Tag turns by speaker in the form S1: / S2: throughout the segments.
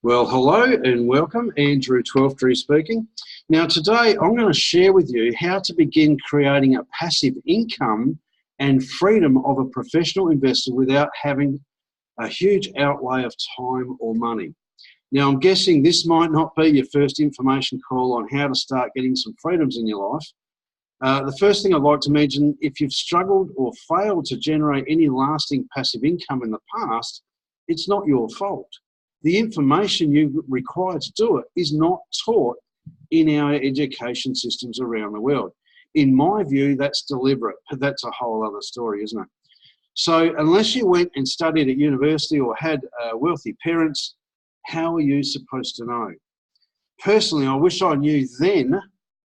S1: Well, hello and welcome. Andrew Twelftree speaking. Now, today I'm going to share with you how to begin creating a passive income and freedom of a professional investor without having a huge outlay of time or money. Now, I'm guessing this might not be your first information call on how to start getting some freedoms in your life. The first thing I'd like to mention, if you've struggled or failed to generate any lasting passive income in the past, it's not your fault. The information you require to do it is not taught in our education systems around the world. In my view, that's deliberate, but that's a whole other story, isn't it? So unless you went and studied at university or had wealthy parents, how are you supposed to know? Personally, I wish I knew then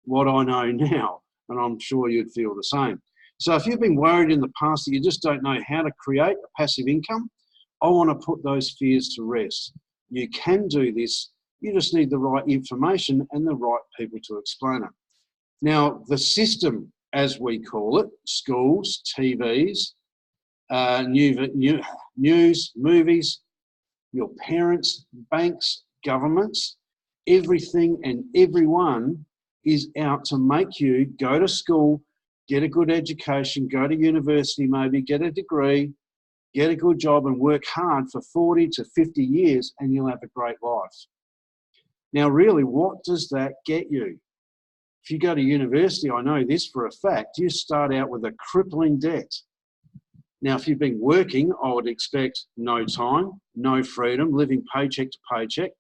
S1: what I know now, and I'm sure you'd feel the same. So if you've been worried in the past that you just don't know how to create a passive income, I want to put those fears to rest. You can do this, you just need the right information and the right people to explain it. Now, the system, as we call it, schools, TVs, news, movies, your parents, banks, governments, everything and everyone is out to make you go to school, get a good education, go to university maybe, get a degree, get a good job and work hard for 40 to 50 years and you'll have a great life. Now, really, what does that get you? If you go to university, I know this for a fact, you start out with a crippling debt. Now, if you've been working, I would expect no time, no freedom, living paycheck to paycheck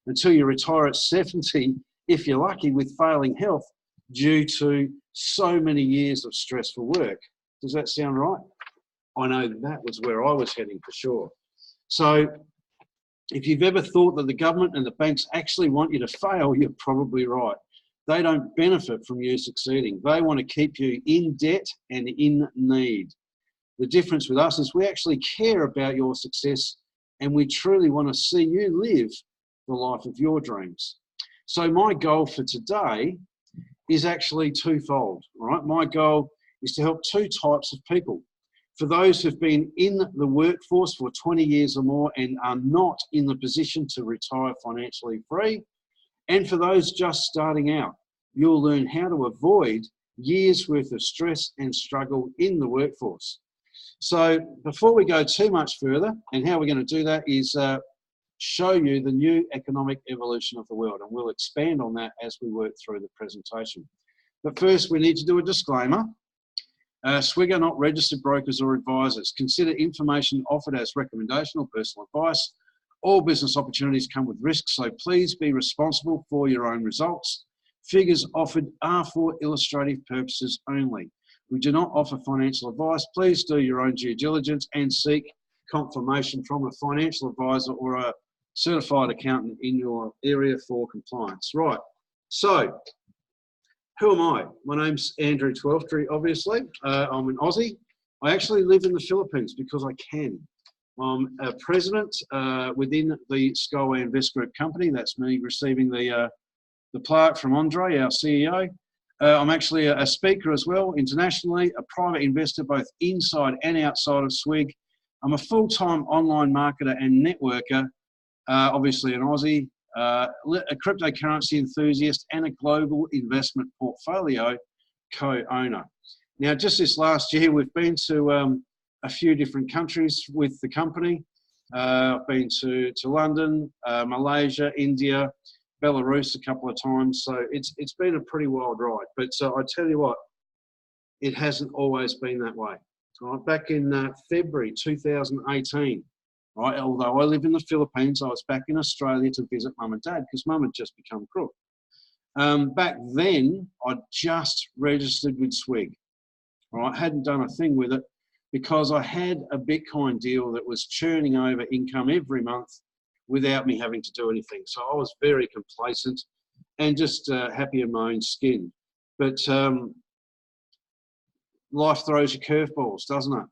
S1: until you retire at 70, if you're lucky, with failing health due to so many years of stressful work. Does that sound right? I know that was where I was heading for sure. So if you've ever thought that the government and the banks actually want you to fail, you're probably right. They don't benefit from you succeeding. They want to keep you in debt and in need. The difference with us is we actually care about your success and we truly want to see you live the life of your dreams. So my goal for today is actually twofold, all right? My goal is to help two types of people. For those who've been in the workforce for 20 years or more and are not in the position to retire financially free, and for those just starting out, you'll learn how to avoid years worth of stress and struggle in the workforce. So before we go too much further, and how we're going to do that is show you the new economic evolution of the world, and we'll expand on that as we work through the presentation. But first, we need to do a disclaimer. SWIG are not registered brokers or advisors. Consider information offered as recommendation or personal advice. All business opportunities come with risks, so please be responsible for your own results. Figures offered are for illustrative purposes only. We do not offer financial advice. Please do your own due diligence and seek confirmation from a financial advisor or a certified accountant in your area for compliance. Right, so who am I? My name's Andrew Twelftree, obviously. I'm an Aussie. I actually live in the Philippines because I can. I'm a president within the Skyway Invest Group company. That's me receiving the plaque from Andre, our CEO. I'm actually a speaker as well, internationally, a private investor both inside and outside of SWIG. I'm a full-time online marketer and networker, obviously an Aussie, a cryptocurrency enthusiast and a global investment portfolio co-owner. Now, just this last year, we've been to a few different countries with the company. I've been to London, Malaysia, India, Belarus a couple of times. So it's been a pretty wild ride. But I tell you what, it hasn't always been that way. Right, back in February 2018, right, although I live in the Philippines, I was back in Australia to visit mum and dad because mum had just become crook. Back then, I'd just registered with SWIG. Right, I hadn't done a thing with it because I had a Bitcoin deal that was churning over income every month without me having to do anything. So I was very complacent and just happy in my own skin. But life throws you curveballs, doesn't it?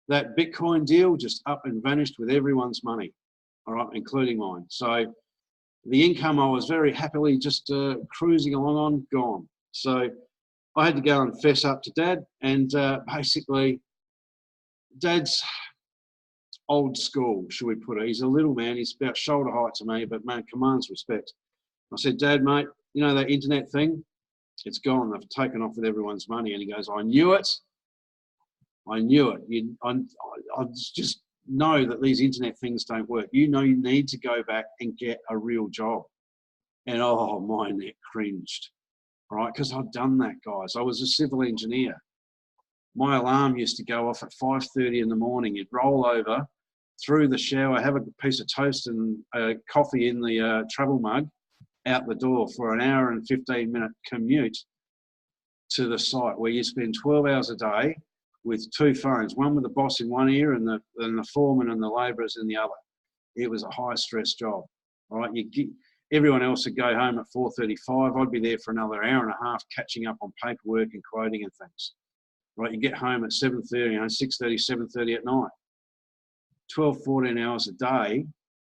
S1: That Bitcoin deal just up and vanished with everyone's money, all right, including mine. So the income I was very happily just cruising along on, gone. So I had to go and fess up to Dad, and basically Dad's old school, should we put it. He's a little man, he's about shoulder height to me, but man, commands respect. I said, Dad, mate, you know that internet thing? It's gone, they've taken off with everyone's money. And he goes, I knew it. I knew it. I just know that these internet things don't work. You know you need to go back and get a real job. And oh, my neck cringed, right? Because I'd done that, guys. I was a civil engineer. My alarm used to go off at 5:30 in the morning. You'd roll over through the shower, have a piece of toast and coffee in the travel mug, out the door for an hour and 15-minute commute to the site where you spend 12 hours a day with two phones, one with the boss in one ear and the foreman and the labourers in the other. It was a high-stress job, right? Everyone else would go home at 4:35. I'd be there for another hour and a half catching up on paperwork and quoting and things. Right, you get home at 7:30, 6:30, 7:30 at night. 12, 14 hours a day,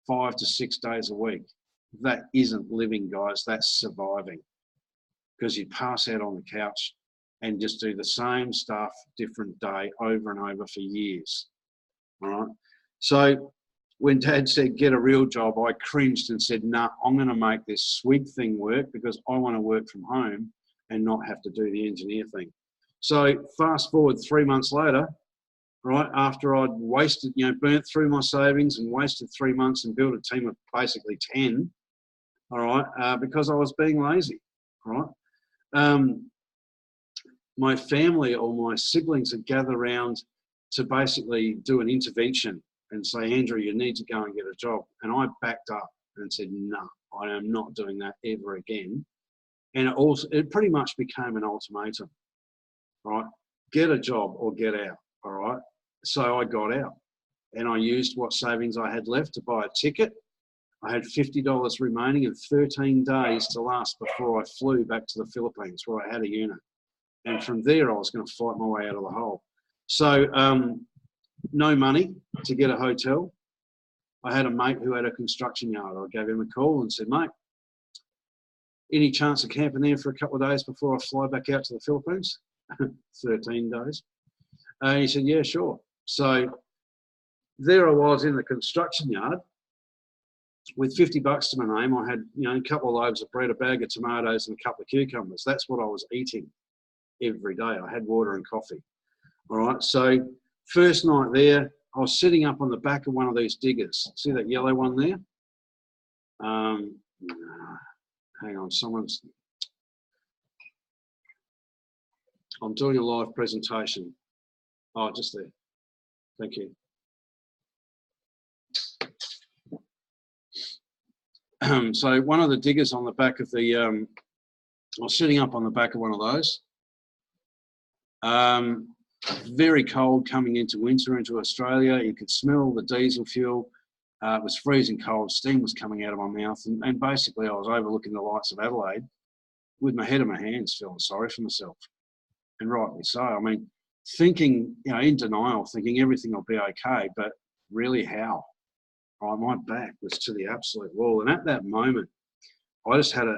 S1: 5 to 6 days a week. That isn't living, guys. That's surviving. Because you pass out on the couch and just do the same stuff, different day, over and over for years. All right. So when Dad said, get a real job, I cringed and said, nah, I'm going to make this swig thing work because I want to work from home and not have to do the engineer thing. So fast forward 3 months later, right, after I'd wasted, burnt through my savings and wasted 3 months and built a team of basically 10, all right, because I was being lazy, right? My family or my siblings would gather around to basically do an intervention and say, Andrew, you need to go and get a job. And I backed up and said, no, I am not doing that ever again. And it pretty much became an ultimatum. Right, get a job or get out. All right, so I got out and I used what savings I had left to buy a ticket. I had $50 remaining and 13 days to last before I flew back to the Philippines where I had a unit. And from there, I was going to fight my way out of the hole. So no money to get a hotel. I had a mate who had a construction yard. I gave him a call and said, mate, any chance of camping there for a couple of days before I fly back out to the Philippines? 13 days. He said, yeah, sure. So there I was in the construction yard with $50 to my name. I had, a couple of loaves of bread, a bag of tomatoes and a couple of cucumbers. That's what I was eating every day. I had water and coffee. All right. So first night there, I was sitting up on the back of one of these diggers. See that yellow one there? Hang on, I'm doing a live presentation. Oh, just there. Thank you. So one of the diggers on the back of the, I was sitting up on the back of one of those. Very cold coming into winter into Australia. You could smell the diesel fuel. It was freezing cold. Steam was coming out of my mouth. And basically I was overlooking the lights of Adelaide with my head in my hands, feeling sorry for myself. And rightly so. I mean, thinking, in denial, thinking everything will be okay, but really how? Right, my back was to the absolute wall. And at that moment, I just had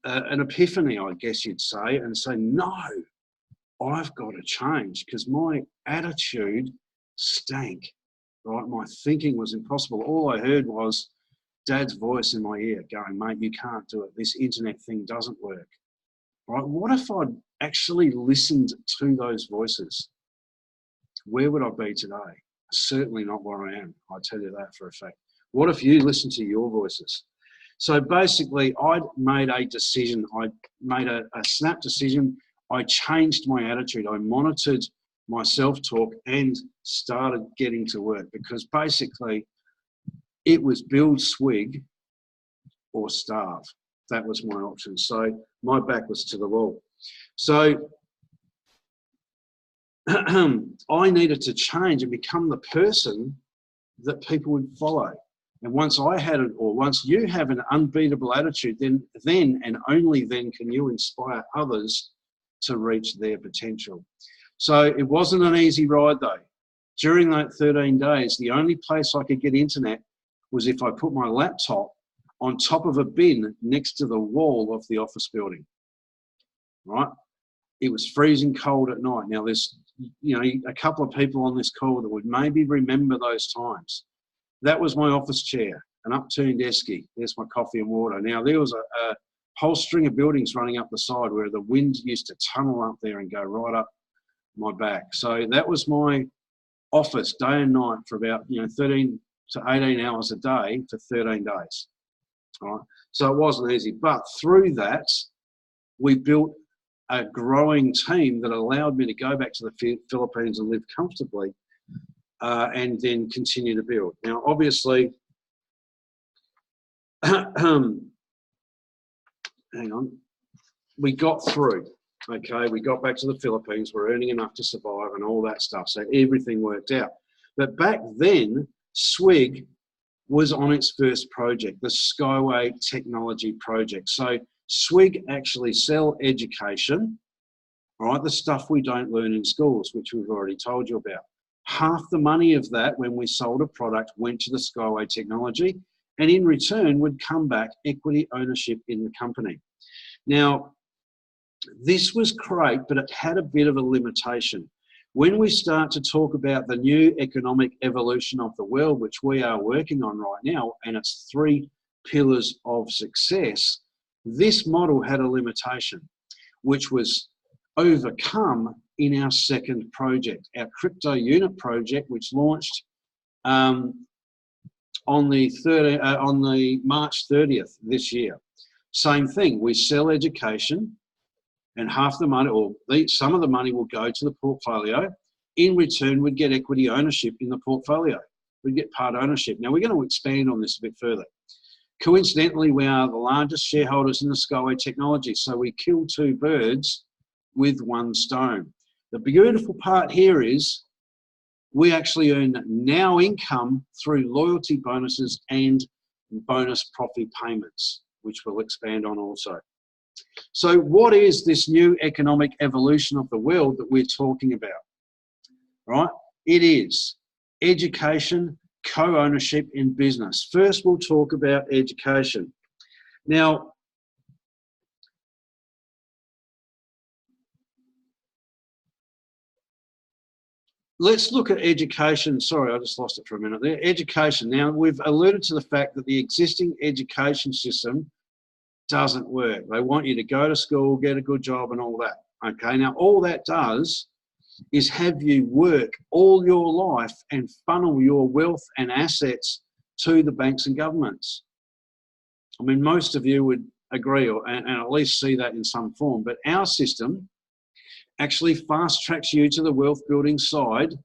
S1: an epiphany, I guess you'd say, and say, no, I've got to change because my attitude stank, right? My thinking was impossible. All I heard was Dad's voice in my ear going, mate, you can't do it. This internet thing doesn't work. Right? What if I'd actually listened to those voices? Where would I be today? Certainly not where I am. I tell you that for a fact. What if you listen to your voices? So basically, I'd made a decision. I made a snap decision. I changed my attitude. I monitored my self-talk and started getting to work because basically it was build swig or starve. That was my option. So my back was to the wall. So I needed to change and become the person that people would follow. And once I had it, or once you have an unbeatable attitude, then and only then can you inspire others to reach their potential. So it wasn't an easy ride though. During that 13 days, the only place I could get internet was if I put my laptop on top of a bin next to the wall of the office building, right? It was freezing cold at night. Now there's a couple of people on this call that would maybe remember those times. That was my office chair, an upturned esky. There's my coffee and water. Now, there was a whole string of buildings running up the side where the wind used to tunnel up there and go right up my back. So that was my office day and night for about 13 to 18 hours a day for 13 days. All right? So it wasn't easy. But through that, we built a growing team that allowed me to go back to the Philippines and live comfortably and then continue to build. Now, obviously, hang on, we got through. Okay, we got back to the Philippines, we're earning enough to survive and all that stuff, so everything worked out. But back then, SWIG was on its first project, the Skyway Technology Project. So SWIG actually sell education, all right, the stuff we don't learn in schools, which we've already told you about. Half the money of that, when we sold a product, went to the Skyway Technology, and in return would come back equity ownership in the company. Now, this was great, but it had a bit of a limitation. When we start to talk about the new economic evolution of the world, which we are working on right now, and its 3 pillars of success, this model had a limitation, which was overcome in our second project, our crypto unit project, which launched on the March 30th this year. Same thing, we sell education, and half the money, or some of the money, will go to the portfolio. In return, we'd get equity ownership in the portfolio. We'd get part ownership. Now, we're going to expand on this a bit further. Coincidentally, we are the largest shareholders in the Skyway Technology, so we kill 2 birds with 1 stone. The beautiful part here is we actually earn now income through loyalty bonuses and bonus profit payments, which we'll expand on also. So what is this new economic evolution of the world that we're talking about? Right? It is education, co-ownership in business. First, we'll talk about education. Now, let's look at education. Sorry, I just lost it for a minute there. Education. Now, we've alluded to the fact that the existing education system doesn't work. They want you to go to school, get a good job and all that. Okay, now all that does is have you work all your life and funnel your wealth and assets to the banks and governments. I mean, most of you would agree and at least see that in some form, but our system actually fast tracks you to the wealth building side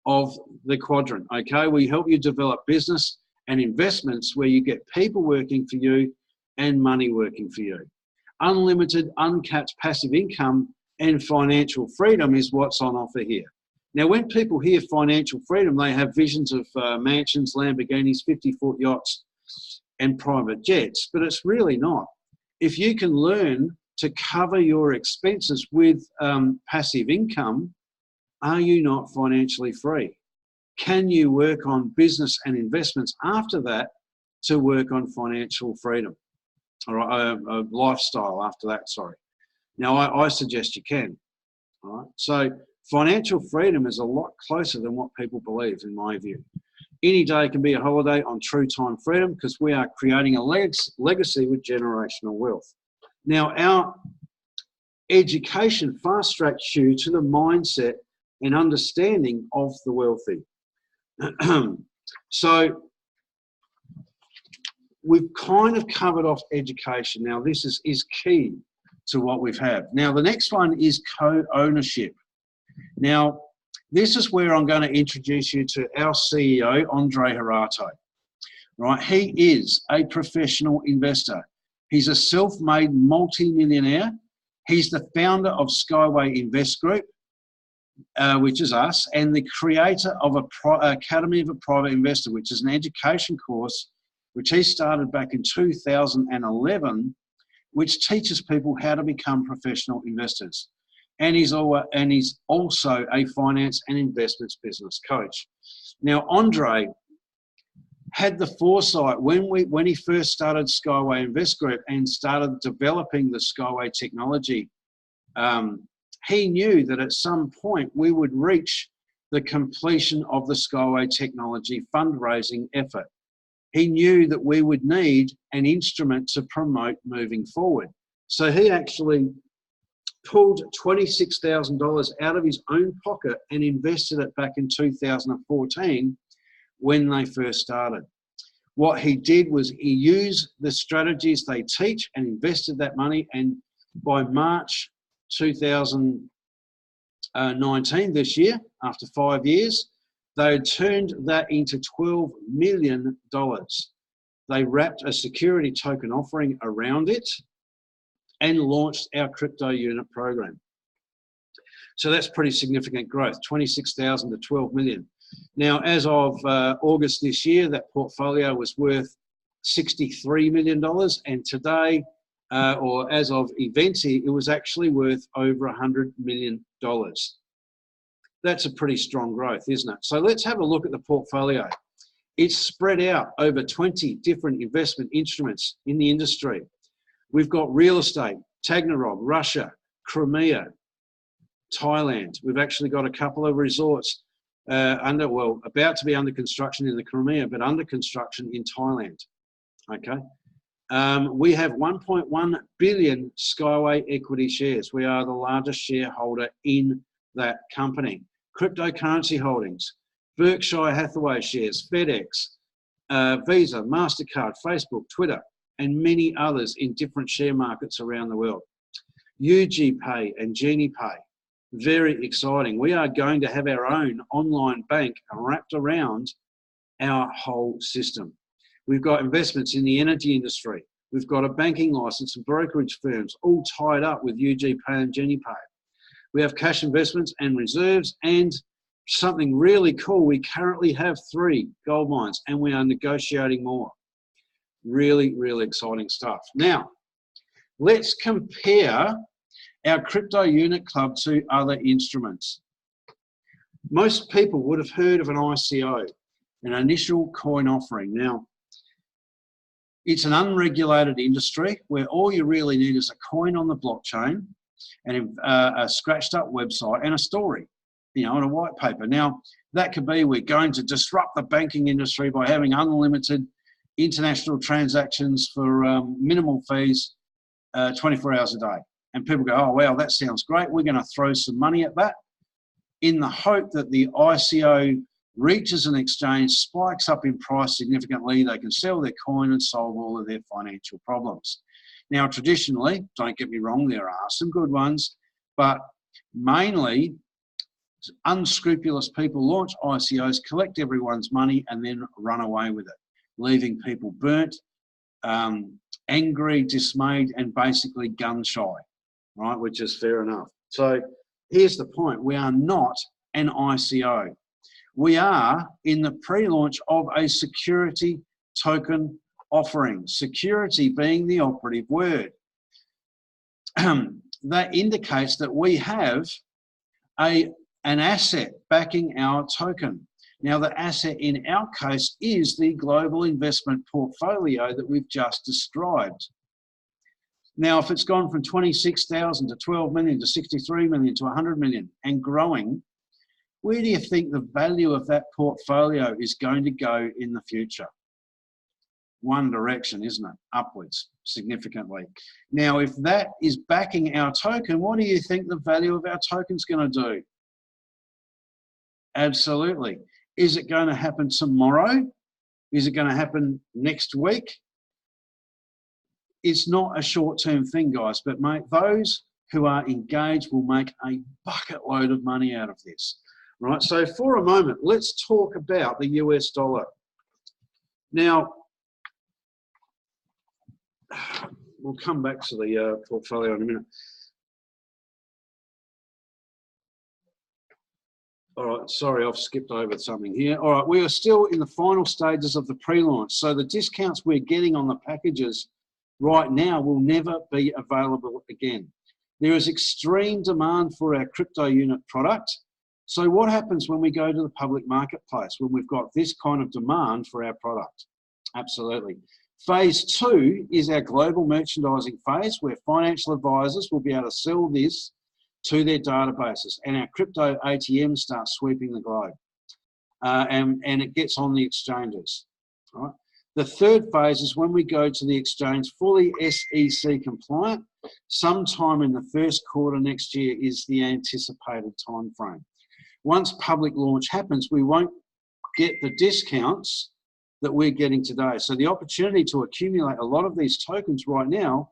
S1: of the quadrant. Okay, we help you develop business and investments where you get people working for you and money working for you. Unlimited, uncapped passive income and financial freedom is what's on offer here. Now, when people hear financial freedom, they have visions of mansions, Lamborghinis, 50-foot yachts and private jets, but it's really not. If you can learn to cover your expenses with passive income, are you not financially free? Can you work on business and investments after that to work on financial freedom? Or a lifestyle after that, sorry. Now, I suggest you can. All right? So financial freedom is a lot closer than what people believe, in my view. Any day can be a holiday on true time freedom because we are creating a legacy with generational wealth. Now, our education fast tracks you to the mindset and understanding of the wealthy. So we've kind of covered off education. Now, this is key to what we've had. Now, the next one is co-ownership. Now, this is where I'm going to introduce you to our CEO, Andre Harato. Right? He is a professional investor. He's a self-made multi-millionaire. He's the founder of Skyway Invest Group, which is us, and the creator of Academy of a Private Investor, which is an education course which he started back in 2011, which teaches people how to become professional investors. And he's also a finance and investments business coach. Now, Andre had the foresight when he first started Skyway Invest Group and started developing the Skyway technology he knew that at some point we would reach the completion of the Skyway Technology fundraising effort. He knew that we would need an instrument to promote moving forward. So he actually pulled $26,000 out of his own pocket and invested it back in 2014 when they first started. What he did was he used the strategies they teach and invested that money, and by March 2019, this year, after 5 years, they had turned that into $12 million. They wrapped a security token offering around it and launched our crypto unit program. So that's pretty significant growth, 26,000 to 12 million. Now, as of August this year, that portfolio was worth $63 million, and today, or as of Eventi, it was actually worth over $100 million. That's a pretty strong growth, isn't it? So let's have a look at the portfolio. It's spread out over 20 different investment instruments in the industry. We've got real estate, Tagnarok, Russia, Crimea, Thailand. We've actually got a couple of resorts about to be under construction in the Crimea, but under construction in Thailand. Okay. We have 1.1 billion Skyway equity shares. We are the largest shareholder in that company. Cryptocurrency holdings, Berkshire Hathaway shares, FedEx, Visa, MasterCard, Facebook, Twitter, and many others in different share markets around the world. UGPay and GeniePay, very exciting. We are going to have our own online bank wrapped around our whole system. We've got investments in the energy industry. We've got a banking license and brokerage firms all tied up with UGPay and GeniePay. We have cash investments and reserves, and something really cool, we currently have 3 gold mines and we are negotiating more. Really, really exciting stuff. Now, let's compare our crypto unit club to other instruments. Most people would have heard of an ICO, an initial coin offering. Now, it's an unregulated industry where all you really need is a coin on the blockchain and a scratched up website and a story, and a white paper. Now, that could be, we're going to disrupt the banking industry by having unlimited international transactions for minimal fees 24 hours a day. And people go, oh, wow, that sounds great. We're going to throw some money at that in the hope that the ICO reaches an exchange, spikes up in price significantly. They can sell their coin and solve all of their financial problems. Now, traditionally, don't get me wrong, there are some good ones, but mainly unscrupulous people launch ICOs, collect everyone's money, and then run away with it, leaving people burnt, angry, dismayed, and basically gun shy, right? Which is fair enough. So here's the point. We are not an ICO. We are in the pre-launch of a security token offering, security being the operative word. That indicates that we have an asset backing our token. Now, the asset in our case is the global investment portfolio that we've just described. Now, if it's gone from 26,000 to 12 million to 63 million to 100 million and growing, where do you think the value of that portfolio is going to go in the future? One direction, isn't it? Upwards, significantly. Now, if that is backing our token, what do you think the value of our token is going to do? Absolutely. Is it going to happen tomorrow? Is it going to happen next week? It's not a short-term thing, guys, but mate, those who are engaged will make a bucket load of money out of this. Right, so for a moment, let's talk about the US dollar. Now, we'll come back to the portfolio in a minute. All right, sorry, I've skipped over something here. All right, we are still in the final stages of the pre-launch, so the discounts we're getting on the packages right now will never be available again. There is extreme demand for our crypto unit product. So what happens when we go to the public marketplace, when we've got this kind of demand for our product? Absolutely. Phase 2 is our global merchandising phase, where financial advisors will be able to sell this to their databases, and our crypto ATM starts sweeping the globe, and it gets on the exchanges. All right? The third phase is when we go to the exchange fully SEC compliant. Sometime in the first quarter next year is the anticipated time frame. Once public launch happens, we won't get the discounts that we're getting today. So the opportunity to accumulate a lot of these tokens right now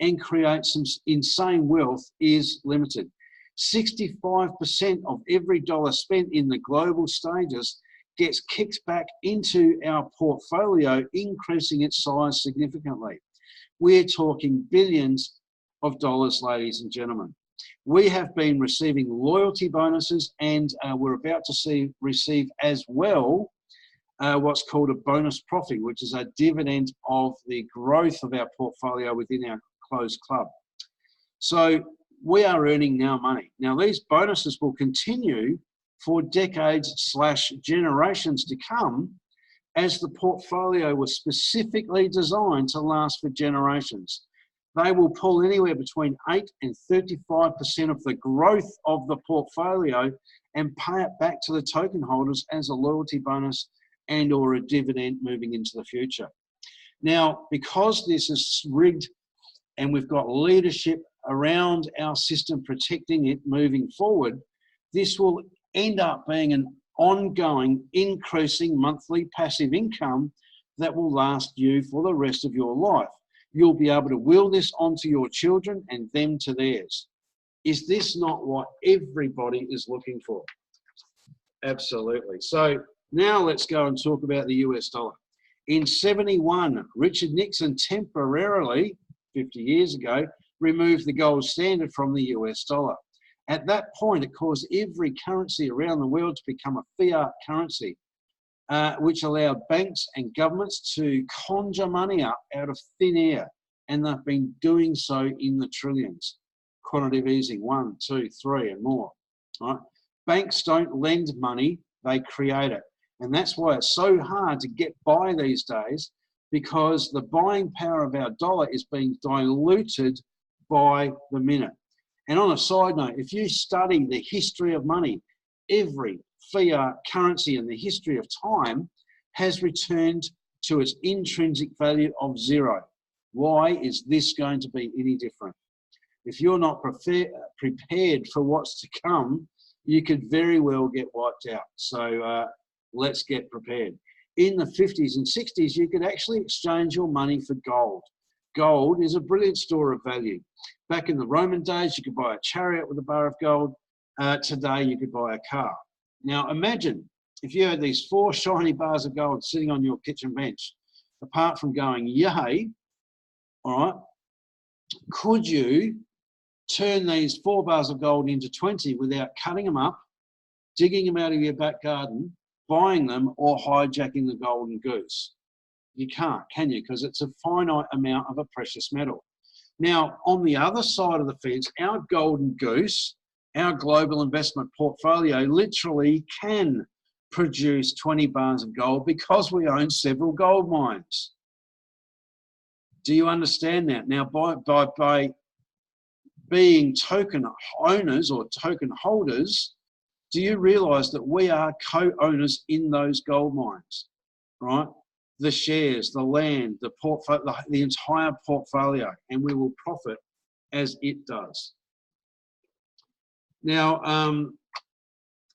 S1: and create some insane wealth is limited. 65% of every dollar spent in the global stages gets kicked back into our portfolio, increasing its size significantly. We're talking billions of dollars, ladies and gentlemen. We have been receiving loyalty bonuses, and we're about to receive as well what's called a bonus profit, which is a dividend of the growth of our portfolio within our closed club. So we are earning now money. Now these bonuses will continue for decades/generations to come, as the portfolio was specifically designed to last for generations. They will pull anywhere between 8 and 35% of the growth of the portfolio and pay it back to the token holders as a loyalty bonus and or a dividend moving into the future. Now, because this is rigged and we've got leadership around our system protecting it moving forward, this will end up being an ongoing, increasing monthly passive income that will last you for the rest of your life. You'll be able to will this onto your children and them to theirs. Is this not what everybody is looking for? Absolutely. So now let's go and talk about the US dollar. In 71, Richard Nixon temporarily, 50 years ago, removed the gold standard from the US dollar. At that point, it caused every currency around the world to become a fiat currency, which allowed banks and governments to conjure money up out of thin air. And they've been doing so in the trillions. Quantitative easing, 1, 2, 3, and more. Right? Banks don't lend money, they create it. And that's why it's so hard to get by these days, because the buying power of our dollar is being diluted by the minute. And on a side note, if you study the history of money, every fiat currency in the history of time has returned to its intrinsic value of 0. Why is this going to be any different? If you're not prepared for what's to come, you could very well get wiped out. So let's get prepared. In the 50s and 60s, you could actually exchange your money for gold. Gold is a brilliant store of value. Back in the Roman days, you could buy a chariot with a bar of gold. Today, you could buy a car. Now, imagine if you had these 4 shiny bars of gold sitting on your kitchen bench. Apart from going, yay, all right, could you turn these 4 bars of gold into 20 without cutting them up, digging them out of your back garden, buying them, or hijacking the golden goose? You can't, can you? Because it's a finite amount of a precious metal. Now, on the other side of the fence, our golden goose, our global investment portfolio, literally can produce 20 bars of gold because we own several gold mines. Do you understand that? Now, by being token owners or token holders, do you realize that we are co-owners in those gold mines, right? The shares, the land, the portfolio, the entire portfolio, and we will profit as it does. Now,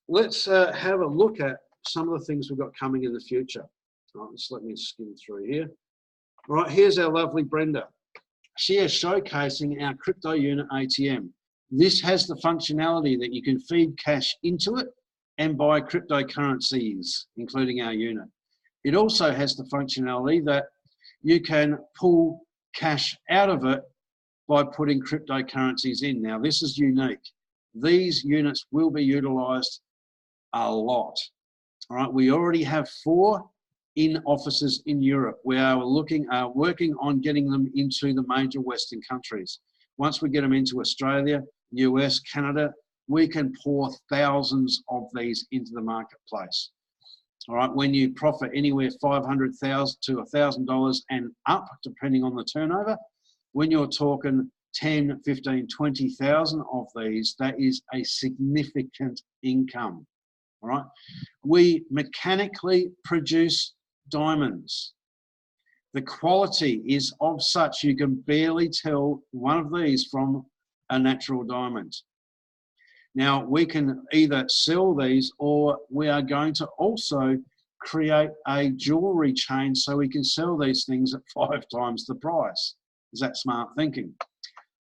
S1: let's have a look at some of the things we've got coming in the future. Right, just let me skim through here. Right, here's our lovely Brenda. She is showcasing our crypto unit ATM. This has the functionality that you can feed cash into it and buy cryptocurrencies, including our unit. It also has the functionality that you can pull cash out of it by putting cryptocurrencies in. Now, this is unique. These units will be utilized a lot. All right, we already have 4 in offices in Europe. We are working on getting them into the major Western countries. Once we get them into Australia, US, Canada, we can pour thousands of these into the marketplace. All right, when you profit anywhere $500,000 to $1,000 and up, depending on the turnover, when you're talking 10, 15, 20,000 of these, that is a significant income, all right? We mechanically produce diamonds. The quality is of such you can barely tell one of these from a natural diamond. Now, we can either sell these, or we are going to also create a jewelry chain so we can sell these things at 5 times the price. Is that smart thinking?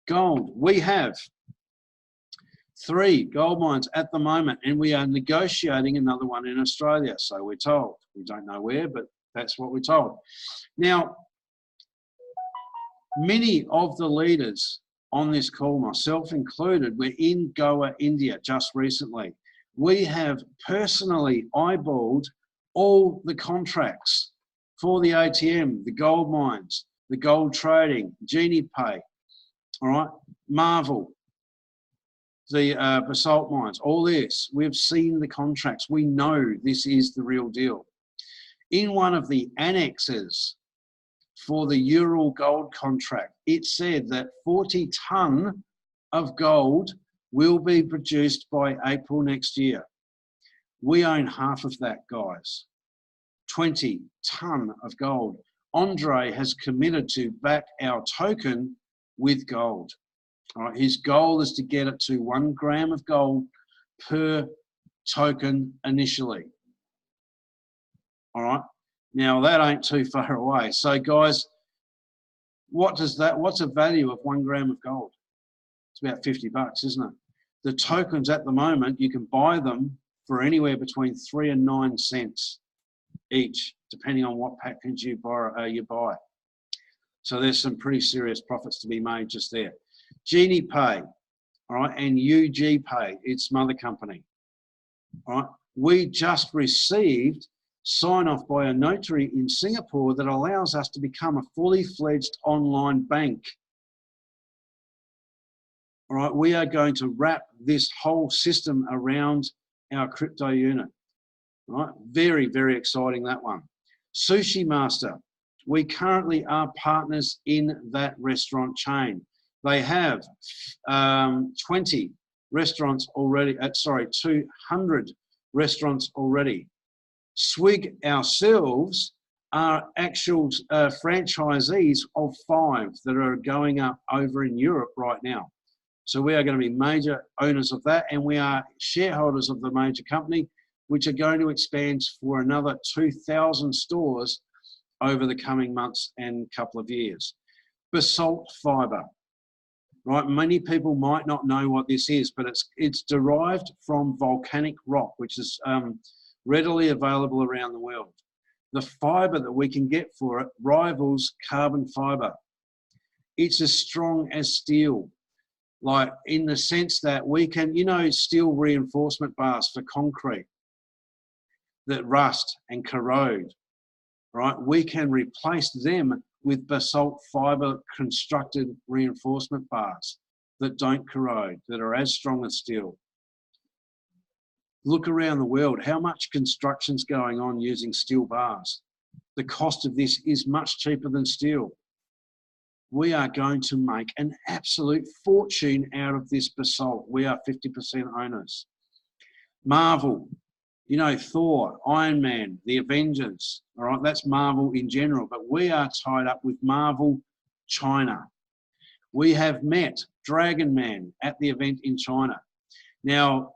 S1: Gold. We have 3 gold mines at the moment, and we are negotiating another one in Australia, so we're told. We don't know where, but that's what we're told. Now, many of the leaders on this call, myself included, we're in Goa, India just recently. We have personally eyeballed all the contracts for the ATM, the gold mines, the gold trading, Genie Pay, all right, Marvel, the basalt mines, all this. We've seen the contracts. We know this is the real deal. In one of the annexes for the Ural gold contract, it said that 40 tonne of gold will be produced by April next year. We own half of that, guys. 20 tonne of gold. Andre has committed to back our token with gold. All right, his goal is to get it to 1 gram of gold per token initially. All right. Now that ain't too far away. So guys, what's the value of 1 gram of gold? It's about 50 bucks, isn't it? The tokens at the moment, you can buy them for anywhere between 3 and 9 cents each, depending on what package you buy. So there's some pretty serious profits to be made just there. Genie Pay, all right, and UG Pay, its mother company. All right, we just received sign-off by a notary in Singapore that allows us to become a fully fledged online bank. All right, we are going to wrap this whole system around our crypto unit. All right, very, very exciting, that one. Sushi Master, we currently are partners in that restaurant chain. They have 20 restaurants already, 200 restaurants already. Swig ourselves are actual franchisees of 5 that are going up over in Europe right now. So we are going to be major owners of that, and we are shareholders of the major company, which are going to expand for another 2,000 stores over the coming months and couple of years. Basalt fiber, right? Many people might not know what this is, but it's derived from volcanic rock, which is readily available around the world. The fiber that we can get for it rivals carbon fiber. It's as strong as steel, like in the sense that we can, you know, steel reinforcement bars for concrete that rust and corrode, right? We can replace them with basalt fiber constructed reinforcement bars that don't corrode, that are as strong as steel. Look around the world, how much construction's going on using steel bars? The cost of this is much cheaper than steel. We are going to make an absolute fortune out of this basalt. We are 50% owners. Marvel, you know, Thor, Iron Man, the Avengers, all right, that's Marvel in general, but we are tied up with Marvel China. We have met Dragon Man at the event in China. Now,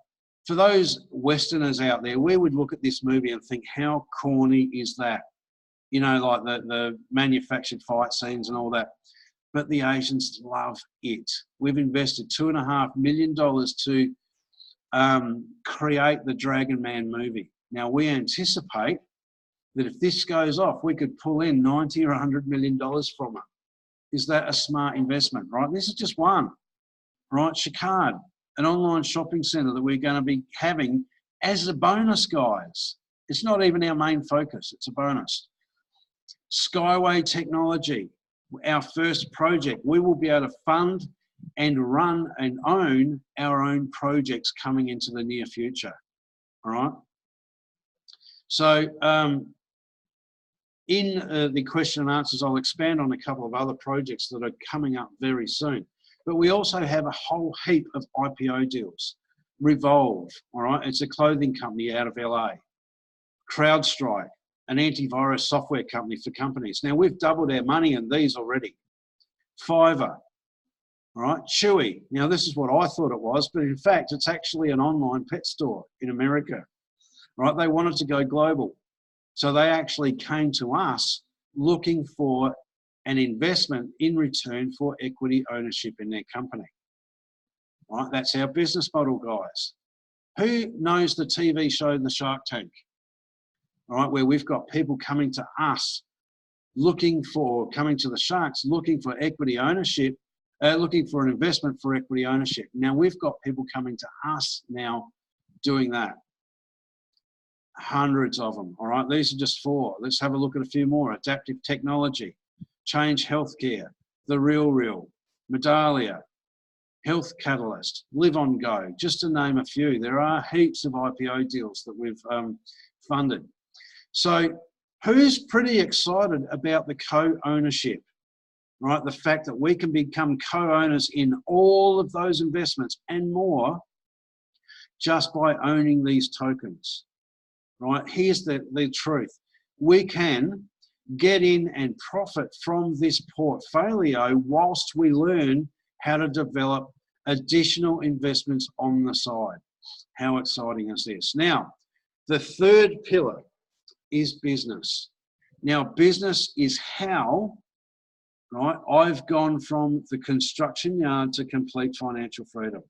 S1: for those Westerners out there, we would look at this movie and think, how corny is that? You know, like the manufactured fight scenes and all that. But the Asians love it. We've invested $2.5 million to create the Dragon Man movie. Now, we anticipate that if this goes off, we could pull in $90 or $100 million from it. Is that a smart investment, right? This is just one, right? Chicard, an online shopping centre that we're going to be having as a bonus, guys. It's not even our main focus, it's a bonus. Skyway Technology, our first project, we will be able to fund and run and own our own projects coming into the near future, all right? So in the question and answers, I'll expand on a couple of other projects that are coming up very soon. But we also have a whole heap of IPO deals. Revolve, all right, it's a clothing company out of LA. CrowdStrike, an antivirus software company for companies. Now, we've doubled our money in these already. Fiverr, all right, Chewy. Now, this is what I thought it was, but in fact, it's actually an online pet store in America, right? They wanted to go global. So they actually came to us looking for an investment in return for equity ownership in their company. Right, that's our business model, guys. Who knows the TV show The Shark Tank? All right, where we've got people coming to us coming to the sharks, looking for equity ownership, looking for an investment for equity ownership. Now we've got people coming to us now doing that. Hundreds of them, all right? These are just 4. Let's have a look at a few more. Adaptive Technology, Change Healthcare, The Real, Medallia, Health Catalyst, Live On Go, just to name a few. There are heaps of IPO deals that we've funded. So who's pretty excited about the co-ownership, right? The fact that we can become co-owners in all of those investments and more just by owning these tokens, right? Here's the truth. We can get in and profit from this portfolio whilst we learn how to develop additional investments on the side. How exciting is this? Now, the third pillar is business. Now, business is how, right, I've gone from the construction yard to complete financial freedom.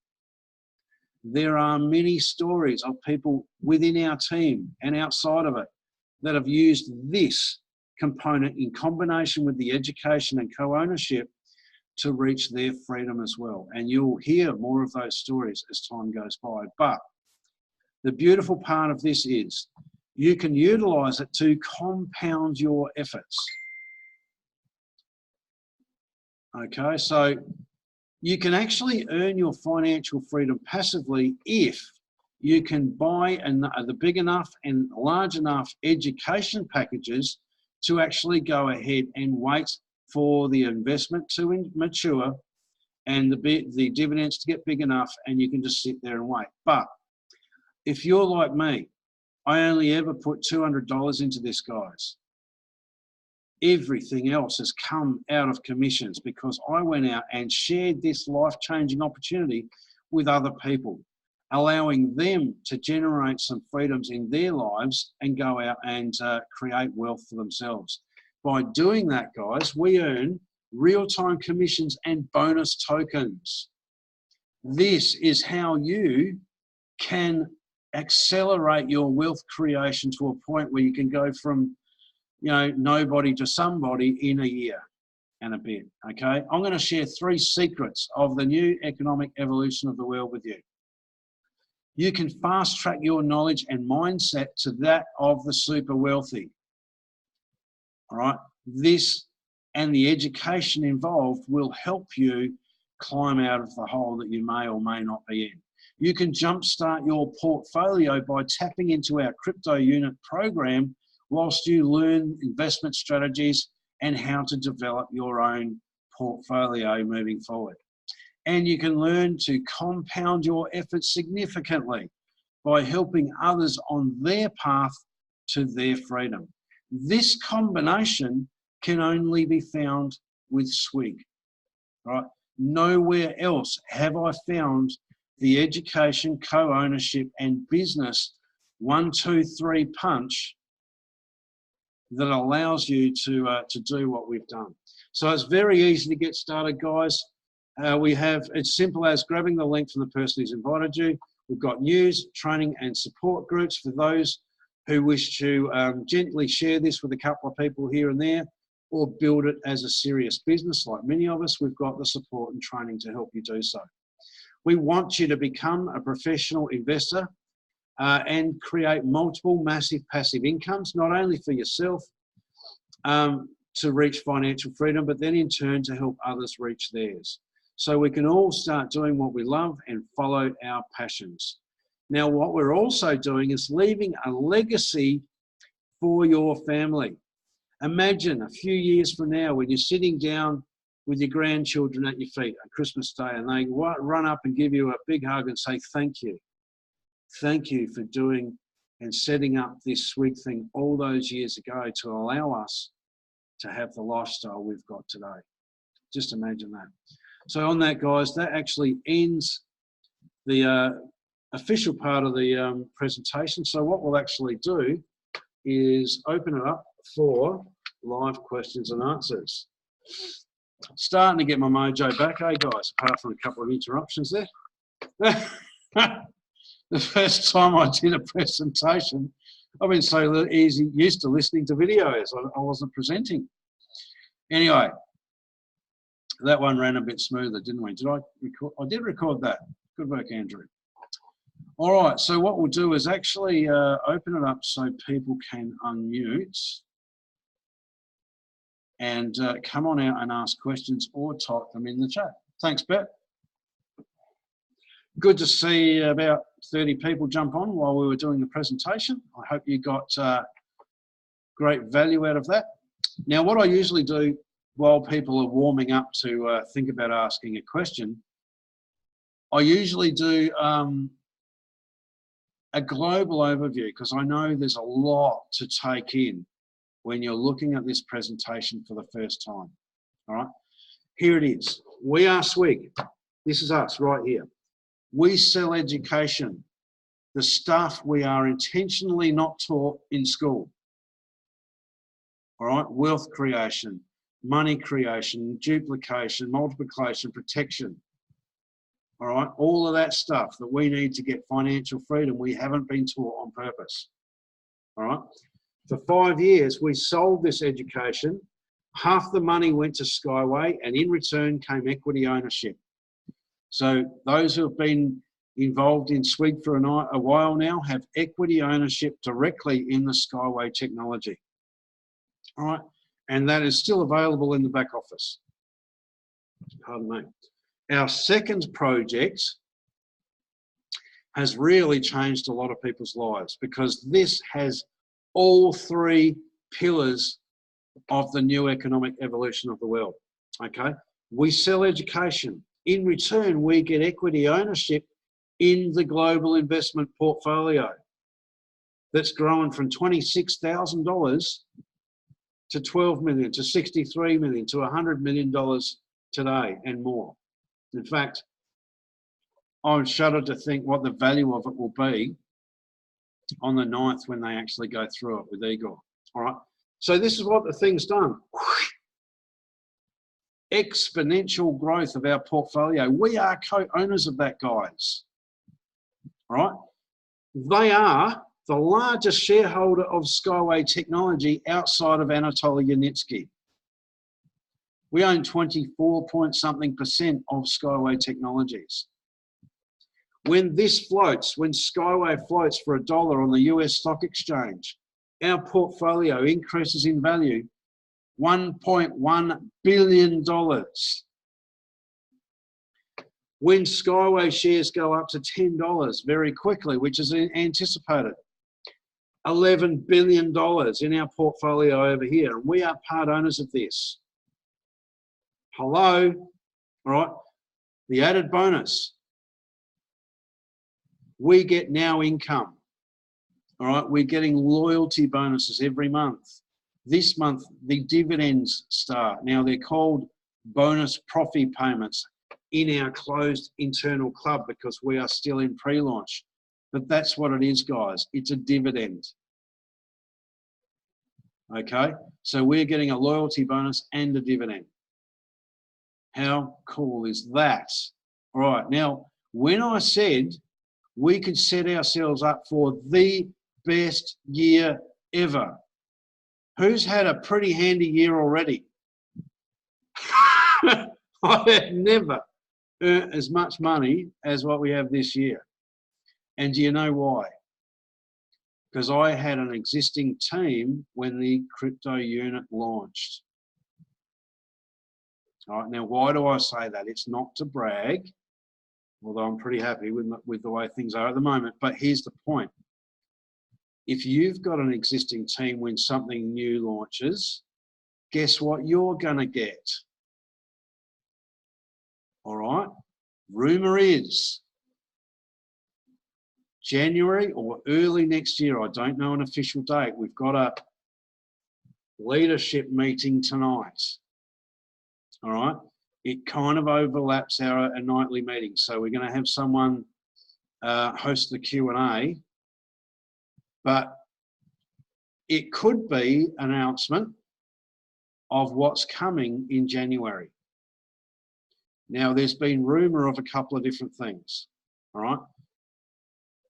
S1: There are many stories of people within our team and outside of it that have used this component in combination with the education and co-ownership to reach their freedom as well. And you'll hear more of those stories as time goes by. But the beautiful part of this is you can utilize it to compound your efforts. Okay, so you can actually earn your financial freedom passively if you can buy the big enough and large enough education packages to actually go ahead and wait for the investment to mature and the dividends to get big enough, and you can just sit there and wait. But if you're like me, I only ever put $200 into this, guys. Everything else has come out of commissions because I went out and shared this life-changing opportunity with other people, allowing them to generate some freedoms in their lives and go out and create wealth for themselves. By doing that, guys, we earn real-time commissions and bonus tokens. This is how you can accelerate your wealth creation to a point where you can go from, nobody to somebody in a year and a bit, okay? I'm going to share 3 secrets of the new economic evolution of the world with you. You can fast track your knowledge and mindset to that of the super wealthy. All right, this and the education involved will help you climb out of the hole that you may or may not be in. You can jumpstart your portfolio by tapping into our crypto unit program whilst you learn investment strategies and how to develop your own portfolio moving forward. And you can learn to compound your efforts significantly by helping others on their path to their freedom. This combination can only be found with SWIG, right? Nowhere else have I found the education, co-ownership, and business 1, 2, 3 punch that allows you to do what we've done. So it's very easy to get started, guys. It's simple as grabbing the link from the person who's invited you. We've got news, training, and support groups for those who wish to gently share this with a couple of people here and there, or build it as a serious business like many of us. We've got the support and training to help you do so. We want you to become a professional investor and create multiple massive passive incomes, not only for yourself to reach financial freedom, but then in turn to help others reach theirs. So we can all start doing what we love and follow our passions. Now, what we're also doing is leaving a legacy for your family. Imagine a few years from now when you're sitting down with your grandchildren at your feet on Christmas Day, and they run up and give you a big hug and say, thank you. Thank you for doing and setting up this sweet thing all those years ago to allow us to have the lifestyle we've got today. Just imagine that. So on that, guys, that actually ends the official part of the presentation. So what we'll actually do is open it up for live questions and answers. Starting to get my mojo back, guys, apart from a couple of interruptions there. The first time I did a presentation, I've been so used to listening to videos, I wasn't presenting. Anyway, that one ran a bit smoother, didn't we? Did I record? I did record that. Good work, Andrew. All right, so what we'll do is actually open it up so people can unmute and come on out and ask questions or type them in the chat. Thanks, Bet. Good to see about 30 people jump on while we were doing the presentation. I hope you got great value out of that. Now, what I usually do while people are warming up to think about asking a question, I usually do a global overview, because I know there's a lot to take in when you're looking at this presentation for the first time. All right, here it is. We are SWIG. This is us right here. We sell education, the stuff we are intentionally not taught in school. All right, wealth creation, money creation, duplication, multiplication, protection. All right, all of that stuff that we need to get financial freedom, we haven't been taught on purpose. All right, for 5 years, we sold this education. Half the money went to Skyway, and in return came equity ownership. So those who have been involved in SWIG for a while now have equity ownership directly in the Skyway technology. All right, and that is still available in the back office. Pardon me. Our second project has really changed a lot of people's lives, because this has all three pillars of the new economic evolution of the world. Okay, we sell education. In return, we get equity ownership in the global investment portfolio that's grown from $26,000 to $12 million, to $63 million, to $100 million today and more. In fact, I'm shuddered to think what the value of it will be on the 9th when they actually go through it with Igor. All right. So this is what the thing's done. Exponential growth of our portfolio. We are co-owners of that, guys. All right. They are the largest shareholder of Skyway Technology outside of Anatoly Yanitsky. We own 24-point-something% of Skyway Technologies. When this floats, when Skyway floats for $1 on the US stock exchange, our portfolio increases in value $1.1 billion. When Skyway shares go up to $10 very quickly, which is anticipated, $11 billion in our portfolio over here. And we are part owners of this. Hello, all right, the added bonus. We get now income, all right? We're getting loyalty bonuses every month. This month, the dividends start. Now, they're called bonus profit payments in our closed internal club because we are still in pre-launch. But that's what it is, guys. It's a dividend. Okay? So we're getting a loyalty bonus and a dividend. How cool is that? All right. Now, when I said we could set ourselves up for the best year ever, who's had a pretty handy year already? I have never earned as much money as what we have this year. And do you know why? Because I had an existing team when the crypto unit launched. All right, now, why do I say that? It's not to brag, although I'm pretty happy with the way things are at the moment. But here's the point. If you've got an existing team when something new launches, guess what you're going to get? All right. Rumour is January or early next year. I don't know an official date. We've got a leadership meeting tonight. All right. It kind of overlaps our nightly meeting. So we're going to have someone host the Q&A, but it could be an announcement of what's coming in January. Now, there's been rumour of a couple of different things. All right.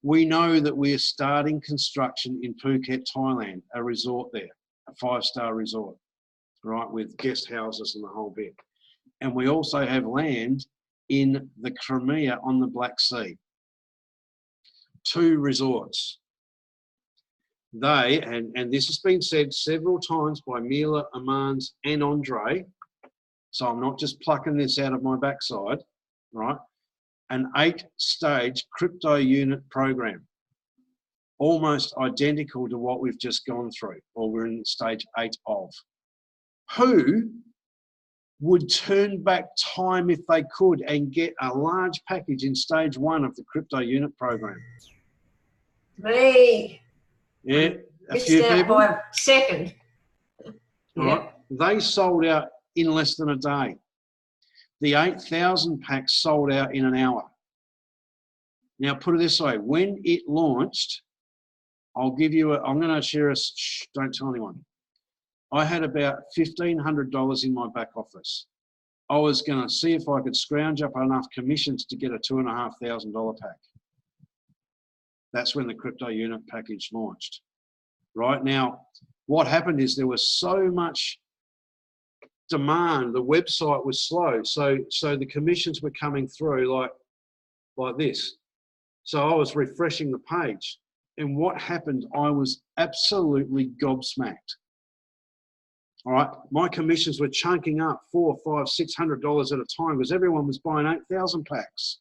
S1: We know that we're starting construction in Phuket, Thailand, a resort there, a 5-star resort, right, with guest houses and the whole bit. And we also have land in the Crimea on the Black Sea. 2 resorts. They, and this has been said several times by Mila, Amans and Andre, so I'm not just plucking this out of my backside, right? An 8-stage crypto unit program, almost identical to what we've just gone through, or we're in stage 8 of. Who would turn back time if they could and get a large package in stage 1 of the crypto unit program?
S2: Me.
S1: Yeah, a few people.
S2: By second.
S1: Right. They sold out in less than a day. The 8,000 packs sold out in an hour. Now, put it this way, when it launched, I'm going to share a, don't tell anyone. I had about $1,500 in my back office. I was going to see if I could scrounge up enough commissions to get a $2,500 pack. That's when the crypto unit package launched. Right now, what happened is there was so much demand, the website was slow, so the commissions were coming through like this. So I was refreshing the page, and what happened, I was absolutely gobsmacked. All right, my commissions were chunking up $400, $500, $600 at a time because everyone was buying 8,000 packs.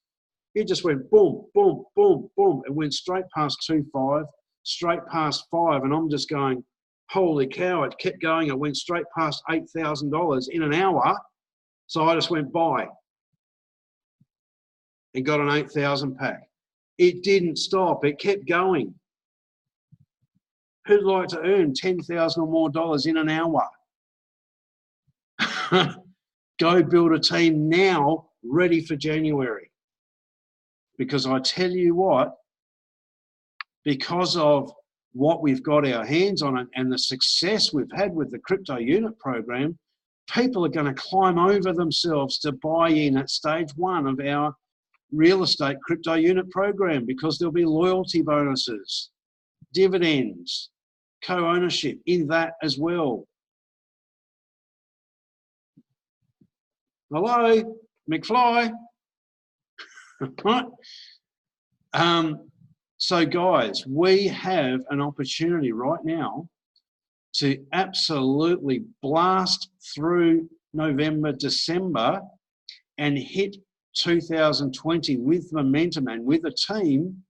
S1: It just went boom, boom, boom, boom. It went straight past 2.5, straight past 5, and I'm just going, holy cow, it kept going. It went straight past $8,000 in an hour. So I just went buy and got an 8,000 pack. It didn't stop. It kept going. Who'd like to earn $10,000 or more in an hour? Go build a team now ready for January. Because I tell you what, because of what we've got our hands on it and the success we've had with the crypto unit program, people are going to climb over themselves to buy in at stage 1 of our real estate crypto unit program, because there'll be loyalty bonuses, dividends, co-ownership in that as well. Hello, McFly. Right? So guys, we have an opportunity right now to absolutely blast through November, December and hit 2020 with momentum and with a team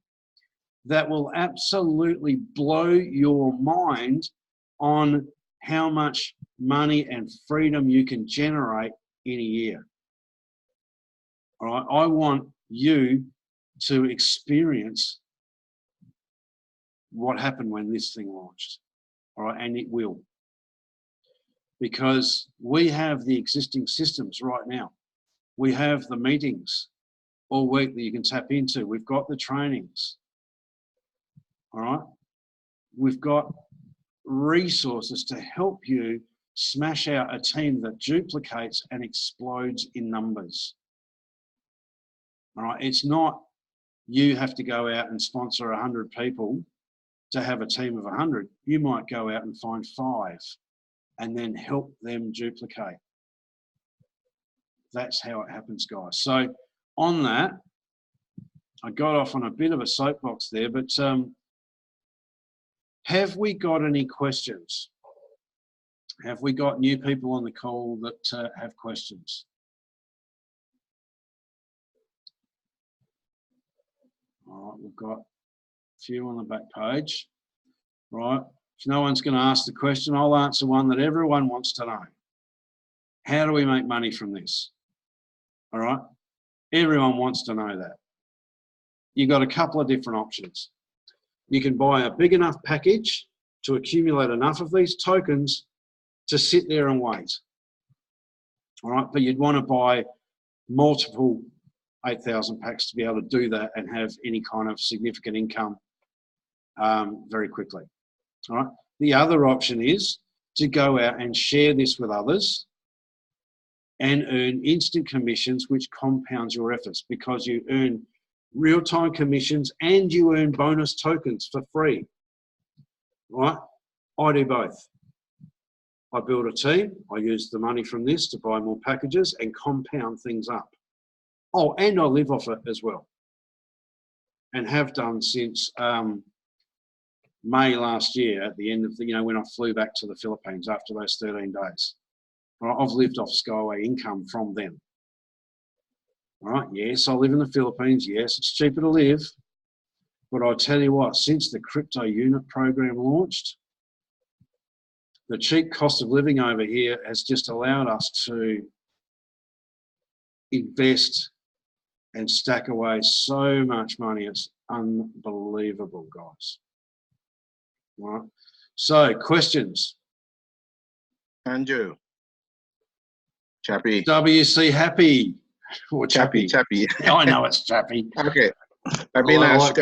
S1: that will absolutely blow your mind on how much money and freedom you can generate in a year. All right, I want you to experience what happened when this thing launched. All right, and it will. Because we have the existing systems right now. We have the meetings all week that you can tap into. We've got the trainings. All right. We've got resources to help you smash out a team that duplicates and explodes in numbers. All right. It's not you have to go out and sponsor 100 people to have a team of 100. You might go out and find 5 and then help them duplicate. That's how it happens, guys. So on that, I got off on a bit of a soapbox there, but have we got any questions? Have we got new people on the call that have questions? All right, we've got a few on the back page. Right, if no one's going to ask the question, I'll answer one that everyone wants to know. How do we make money from this? All right, Everyone wants to know that. You've got a couple of different options. You can buy a big enough package to accumulate enough of these tokens to sit there and wait. All right, but you'd want to buy multiple 8,000 packs to be able to do that and have any kind of significant income very quickly. All right. The other option is to go out and share this with others and earn instant commissions, which compounds your efforts because you earn real-time commissions and you earn bonus tokens for free. Right? I do both. I build a team, I use the money from this to buy more packages and compound things up. Oh, and I live off it as well. And have done since May last year at the end of the, when I flew back to the Philippines after those 13 days. Right, I've lived off Skyway income from them. All right, yes, I live in the Philippines. Yes, it's cheaper to live. But I'll tell you what, since the crypto unit program launched, the cheap cost of living over here has just allowed us to invest and stack away so much money. It's unbelievable, guys. All right. So, questions?
S2: Andrew. Chappy.
S1: WC Happy. Or Chappy.
S2: Chappy.
S1: I know it's Chappy.
S2: Okay. I've been asked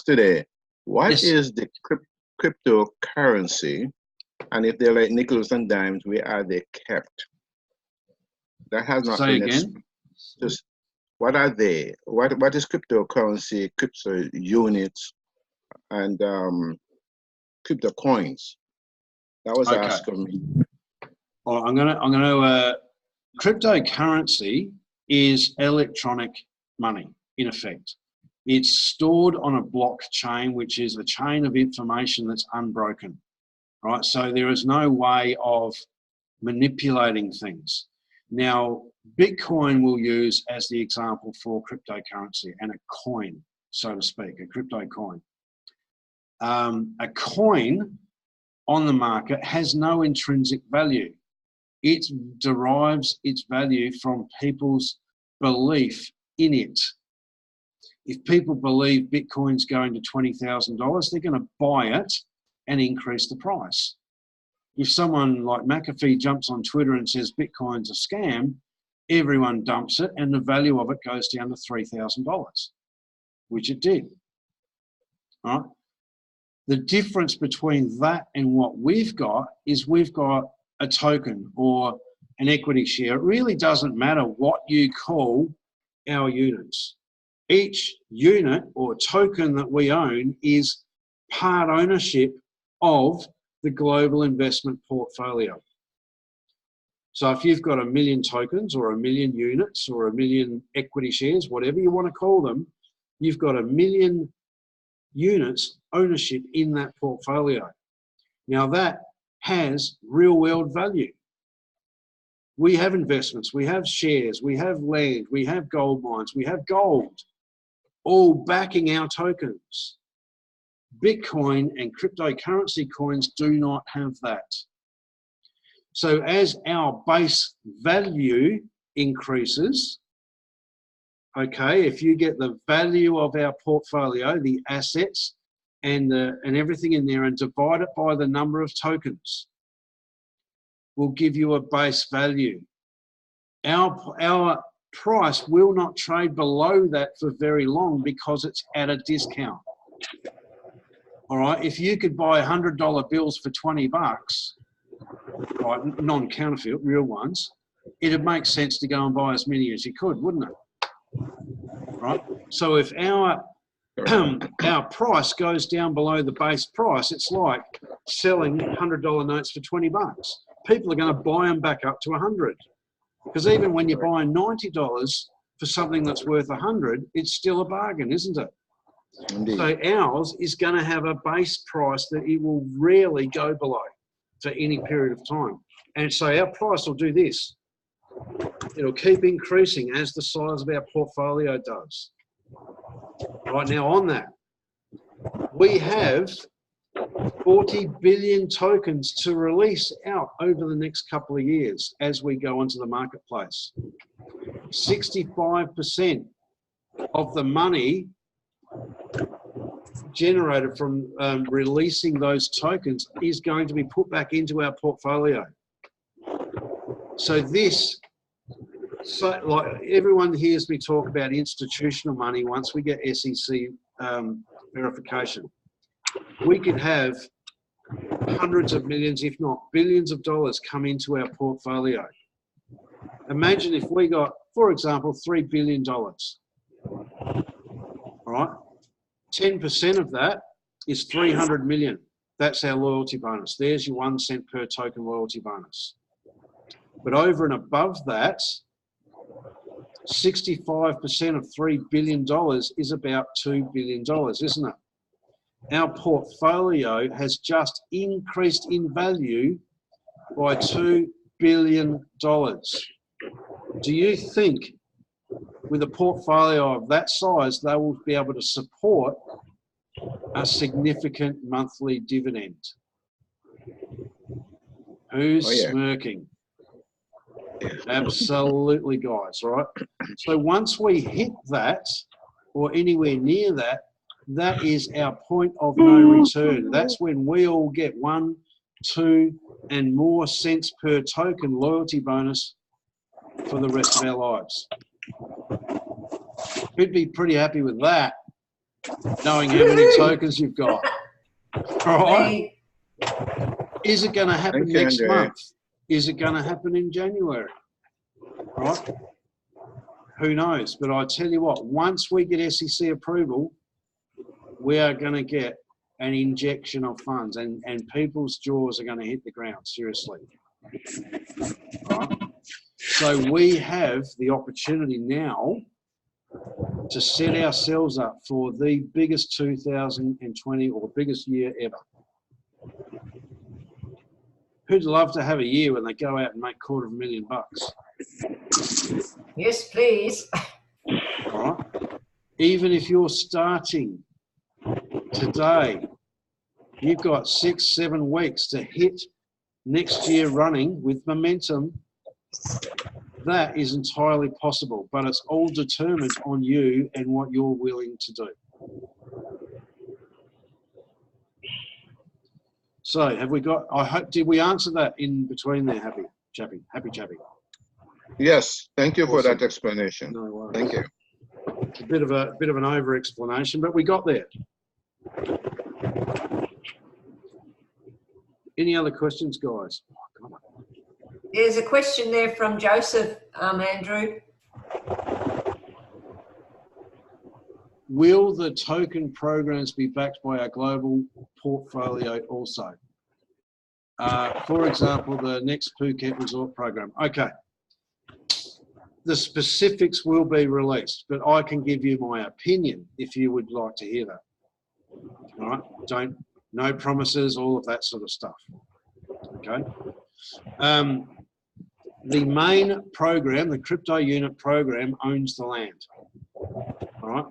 S2: today, what is the cryptocurrency, and if they're like nickels and dimes, where are they kept? That has not been
S1: again.
S2: Just what are they? What is cryptocurrency, crypto units, and crypto coins? That was asked of me.
S1: Well, I'm gonna cryptocurrency is electronic money, in effect. It's stored on a blockchain, which is a chain of information that's unbroken, right? So there is no way of manipulating things. Now, Bitcoin we'll use as the example for cryptocurrency and a coin, so to speak, a crypto coin. A coin on the market has no intrinsic value. It derives its value from people's belief in it. If people believe Bitcoin's going to $20,000, they're going to buy it and increase the price. If someone like McAfee jumps on Twitter and says Bitcoin's a scam, everyone dumps it and the value of it goes down to $3,000, which it did. All right? The difference between that and what we've got is we've got a token or an equity share. It really doesn't matter what you call our units. Each unit or token that we own is part ownership of the global investment portfolio. So if you've got 1 million tokens or 1 million units or 1 million equity shares, whatever you want to call them, you've got 1 million units ownership in that portfolio. Now that has real world value. We have investments, we have shares, we have land, we have gold mines, we have gold, all backing our tokens. Bitcoin and cryptocurrency coins do not have that. So as our base value increases, okay, if you get the value of our portfolio, the assets and everything in there and divide it by the number of tokens, will give you a base value. Our price will not trade below that for very long because it's at a discount. All right, if you could buy $100 bills for 20 bucks, right, non-counterfeit, real ones, it'd make sense to go and buy as many as you could, wouldn't it? Right? So if our price goes down below the base price, it's like selling $100 notes for 20 bucks. People are going to buy them back up to 100. Because even when you're buying $90 for something that's worth 100, it's still a bargain, isn't it?
S2: Indeed.
S1: So ours is going to have a base price that it will rarely go below for any period of time. And so our price will do this. It'll keep increasing as the size of our portfolio does. Right now on that, we have 40 billion tokens to release out over the next couple of years as we go onto the marketplace. 65% of the money generated from releasing those tokens is going to be put back into our portfolio. So this, like everyone hears me talk about institutional money once we get SEC verification. We could have hundreds of millions, if not billions of dollars come into our portfolio. Imagine if we got, for example, $3 billion, all right? 10% of that is 300 million. That's our loyalty bonus. There's your 1 cent per token loyalty bonus. But over and above that, 65% of $3 billion is about $2 billion, isn't it? Our portfolio has just increased in value by $2 billion. Do you think with a portfolio of that size, they will be able to support a significant monthly dividend? Who's smirking? Absolutely, guys, right? So once we hit that, or anywhere near that, that is our point of no return. That's when we all get 1, 2, and more cents per token loyalty bonus for the rest of our lives. You'd be pretty happy with that, knowing how many tokens you've got. All right? Is it going to happen next month? Is it going to happen in January? Right? Who knows? But I tell you what, once we get SEC approval, we are going to get an injection of funds, and people's jaws are going to hit the ground, seriously. Right? So we have the opportunity now to set ourselves up for the biggest 2020 or biggest year ever. Who'd love to have a year when they go out and make $250,000?
S3: Yes, please.
S1: All right. Even if you're starting today, you've got 6-7 weeks to hit next year running with momentum. That is entirely possible, but it's all determined on you and what you're willing to do. So have we got, I hope, did we answer that in between there, Happy Chappy?
S2: Yes, thank you
S1: Awesome.
S2: for that explanation.
S1: No worries.
S2: Thank you.
S1: It's a bit of an over explanation, but we got there. Any other questions, guys? Oh, God.
S3: There's a question there from Joseph, Andrew.
S1: Will the token programs be backed by our global portfolio also? For example, the next Phuket resort program. Okay. The specifics will be released, but I can give you my opinion if you would like to hear that. All right? No promises, all of that sort of stuff. Okay. The main program, the crypto unit program, owns the land. All right.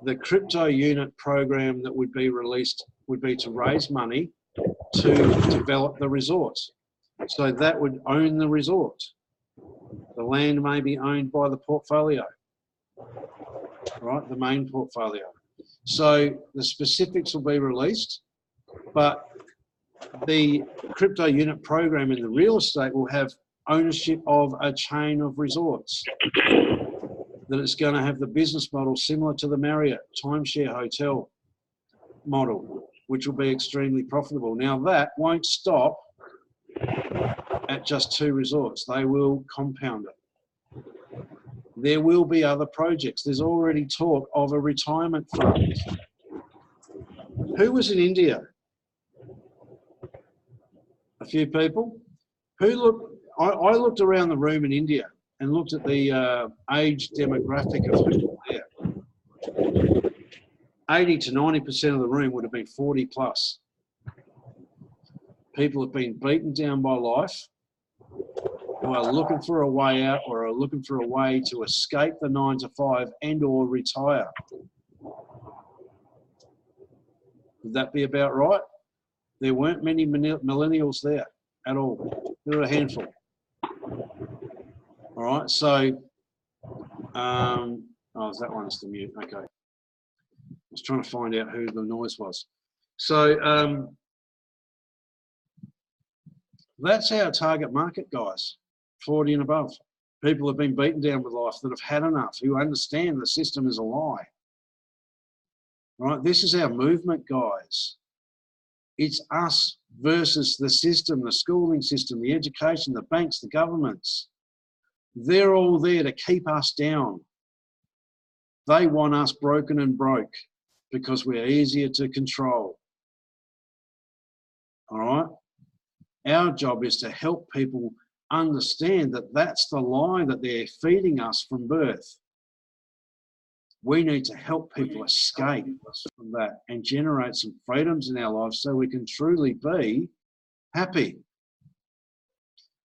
S1: The crypto unit program that would be released would be to raise money to develop the resort. So that would own the resort. The land may be owned by the portfolio, right? The main portfolio. So the specifics will be released, but the crypto unit program in the real estate will have ownership of a chain of resorts. That it's going to have the business model similar to the Marriott timeshare hotel model, which will be extremely profitable. Now that won't stop at just 2 resorts. They will compound it. There will be other projects. There's already talk of a retirement fund. Who was in India? A few people. Who looked? I looked around the room in India and looked at the age demographic of people there. 80 to 90% of the room would have been 40 plus. People have been beaten down by life, who are looking for a way out or are looking for a way to escape the 9 to 5 and or retire. Would that be about right? There weren't many millennials there at all. There were a handful. All right, so, oh, that one's the mute, okay. I was trying to find out who the noise was. So that's our target market, guys, 40 and above. People have been beaten down with life, that have had enough, who understand the system is a lie. Right? This is our movement, guys. It's us versus the system, the schooling system, the education, the banks, the governments. They're all there to keep us down. They want us broken and broke because we're easier to control. All right? Our job is to help people understand that that's the lie that they're feeding us from birth. We need to help people escape from that and generate some freedoms in our lives so we can truly be happy.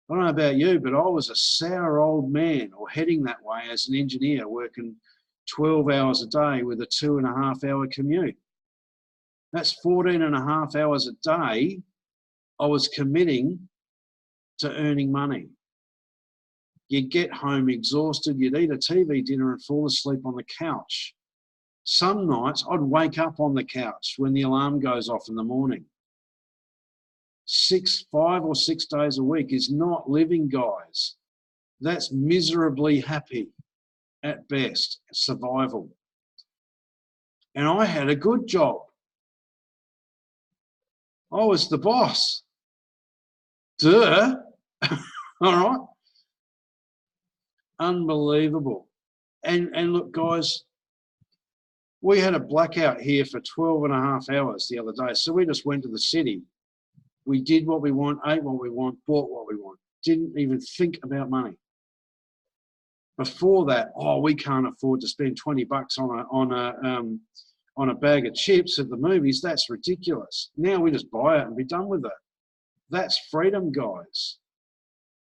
S1: I don't know about you, but I was a sour old man, or heading that way as an engineer, working 12 hours a day with a 2.5 hour commute. That's 14.5 hours a day I was committing to earning money. You'd get home exhausted, you'd eat a TV dinner and fall asleep on the couch. Some nights I'd wake up on the couch when the alarm goes off in the morning. 5 or 6 days a week is not living, guys. That's miserably happy at best, survival. And I had a good job. I was the boss. Duh. All right. Unbelievable. And look, guys, we had a blackout here for 12.5 hours the other day. So we just went to the city. We did what we want, ate what we want, bought what we want. Didn't even think about money. Before that, oh, we can't afford to spend $20 on a bag of chips at the movies. That's ridiculous. Now we just buy it and be done with it. That's freedom, guys.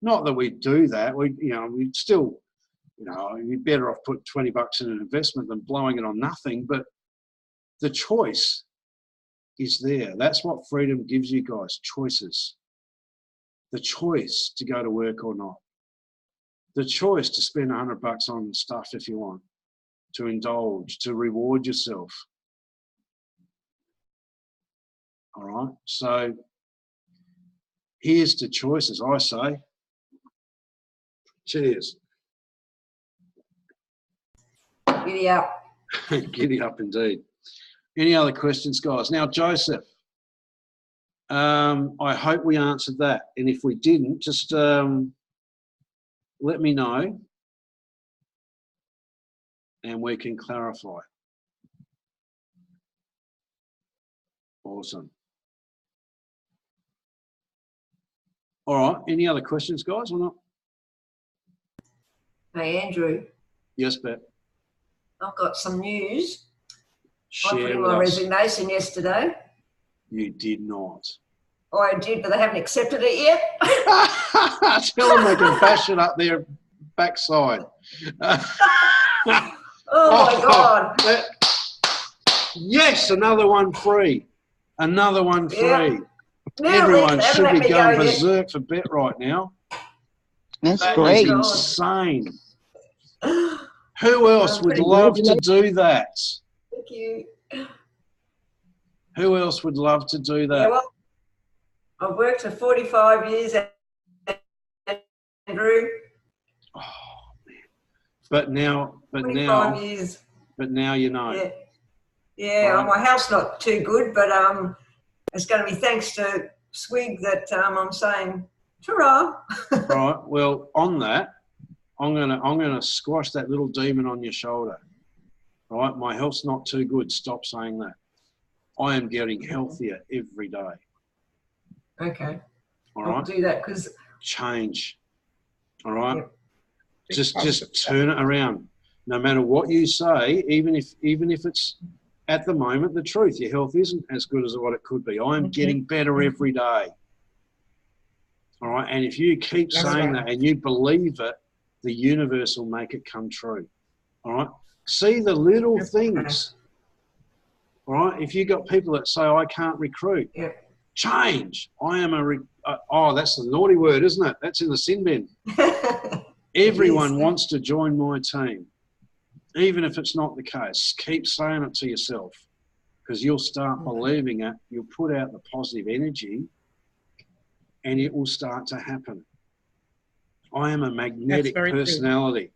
S1: Not that we do that. We still, you're better off putting $20 in an investment than blowing it on nothing. But the choice is there. That's what freedom gives you guys, choices. The choice to go to work or not. The choice to spend $100 on stuff if you want, to indulge, to reward yourself. All right, so here's to choices, I say. Cheers.
S3: Giddy up.
S1: Giddy up indeed. Any other questions, guys? Now, Joseph, I hope we answered that. And if we didn't, just let me know and we can clarify. Awesome. All right, any other questions, guys, or not?
S3: Hey, Andrew.
S1: Yes, Bet.
S3: I've got some news. I put
S1: Share
S3: in
S1: with
S3: my
S1: us.
S3: resignation yesterday.
S1: You did not.
S3: Oh, I did, but they haven't accepted it yet.
S1: Tell them they can bash it up their backside.
S3: Oh my God.
S1: Yes, another one free. Another one free.
S3: Yeah. Now
S1: Everyone
S3: they
S1: should
S3: haven't
S1: be
S3: let me
S1: going
S3: go yet.
S1: berserk for Bet right now.
S4: That's
S1: That
S4: great.
S1: is insane. Who else would
S3: pretty
S1: love
S4: good.
S1: to do that?
S3: Thank you.
S1: Who else would love to do
S3: Yeah,
S1: that?
S3: well, I've worked for 45 years, Andrew.
S1: Oh, man. But now,
S3: 45 years.
S1: but now you know.
S3: Yeah. Yeah,
S1: Right.
S3: my health's not too good, but it's going to be thanks to Swig that I'm saying, ta-ra.
S1: Right. Well, on that, I'm gonna squash that little demon on your shoulder. Right. My health's not too good. Stop saying that. I am getting healthier every day.
S3: Okay.
S1: All
S3: I'll
S1: right.
S3: do that because
S1: Change. All right.
S3: Yep.
S1: Just turn it around. No matter what you say, even if it's at the moment the truth, your health isn't as good as what it could be. I'm getting better every day. All right. And if you keep
S3: That's
S1: saying
S3: right.
S1: that and you believe it, the universe will make it come true. All right. See the little
S3: That's
S1: things. All right. If you got people that say, I can't recruit,
S3: Yeah.
S1: Change. I am oh, that's the naughty word, isn't it? That's in the sin bin. Everyone wants to join my team. Even if it's not the case, keep saying it to yourself, because you'll start believing it. You'll put out the positive energy and it will start to happen. I am a magnetic personality.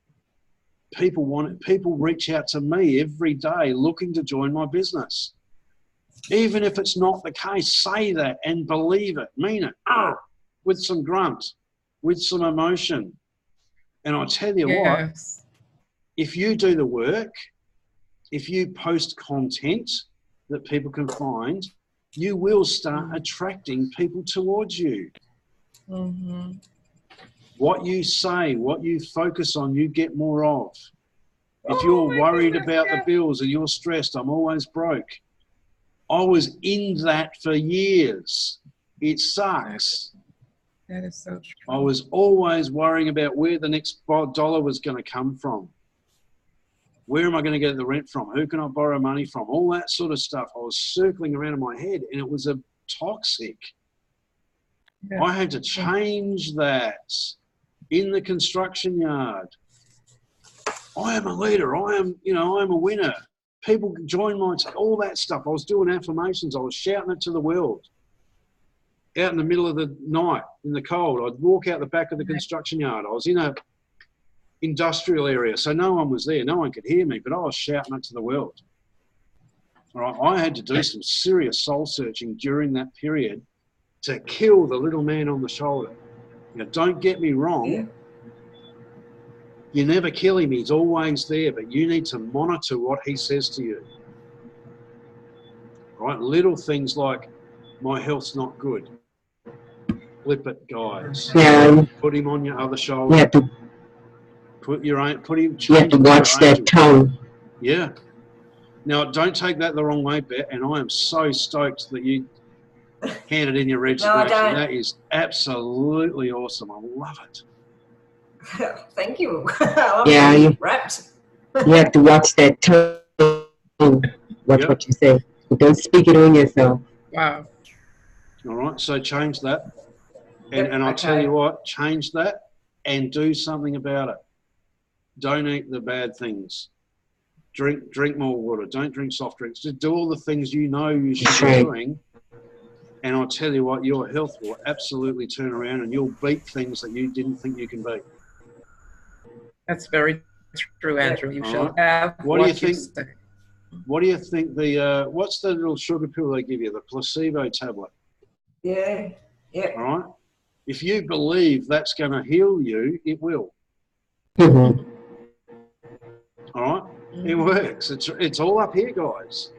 S1: People want it. People reach out to me every day looking to join my business. Even if it's not the case, say that and believe it, mean it, with some grunt, with some emotion. And I tell you what, if you do the work, if you post content that people can find, you will start attracting people towards you.
S4: Mm-hmm.
S1: What you say, what you focus on, you get more of. If you're worried about the bills and you're stressed, I'm always broke. I was in that for years. It sucks.
S4: That is so true.
S1: I was always worrying about where the next dollar was going to come from. Where am I going to get the rent from? Who can I borrow money from? All that sort of stuff. I was circling around in my head, and it was a toxic. Yeah. I had to change that in the construction yard. I am a leader. I am a winner. People join my team, all that stuff. I was doing affirmations. I was shouting it to the world. Out in the middle of the night, in the cold, I'd walk out the back of the construction yard. I was in a industrial area, so no one was there. No one could hear me, but I was shouting it to the world. All right, I had to do some serious soul searching during that period to kill the little man on the shoulder. Now, don't get me wrong. Yeah. You never kill him. He's always there, but you need to monitor what he says to you. Right? Little things like, my health's not good. Flip it, guys.
S5: Yeah.
S1: Put him on your other shoulder.
S5: You have to,
S1: you have
S5: to watch that tone.
S1: Yeah. Now, don't take that the wrong way, Bet, and I am so stoked that you handed in your registration.
S3: No, I don't.
S1: That is absolutely awesome. I love it.
S3: Thank you.
S5: Yeah, you
S3: wrapped.
S5: You have to watch that tone. Watch what you say. Don't speak it on yourself.
S4: Wow.
S1: All right, so change that. And I'll tell you what, change that and do something about it. Don't eat the bad things. Drink more water. Don't drink soft drinks. Just do all the things you know you should be doing. And I'll tell you what, your health will absolutely turn around and you'll beat things that you didn't think you can beat.
S4: That's very true, Andrew. You shall have what do you think?
S1: What do you think what's the little sugar pill they give you, the placebo tablet?
S3: Yeah. Yeah.
S1: All right. If you believe that's going to heal you, it will.
S5: Mm-hmm.
S1: All right. It works. It's all up here, guys.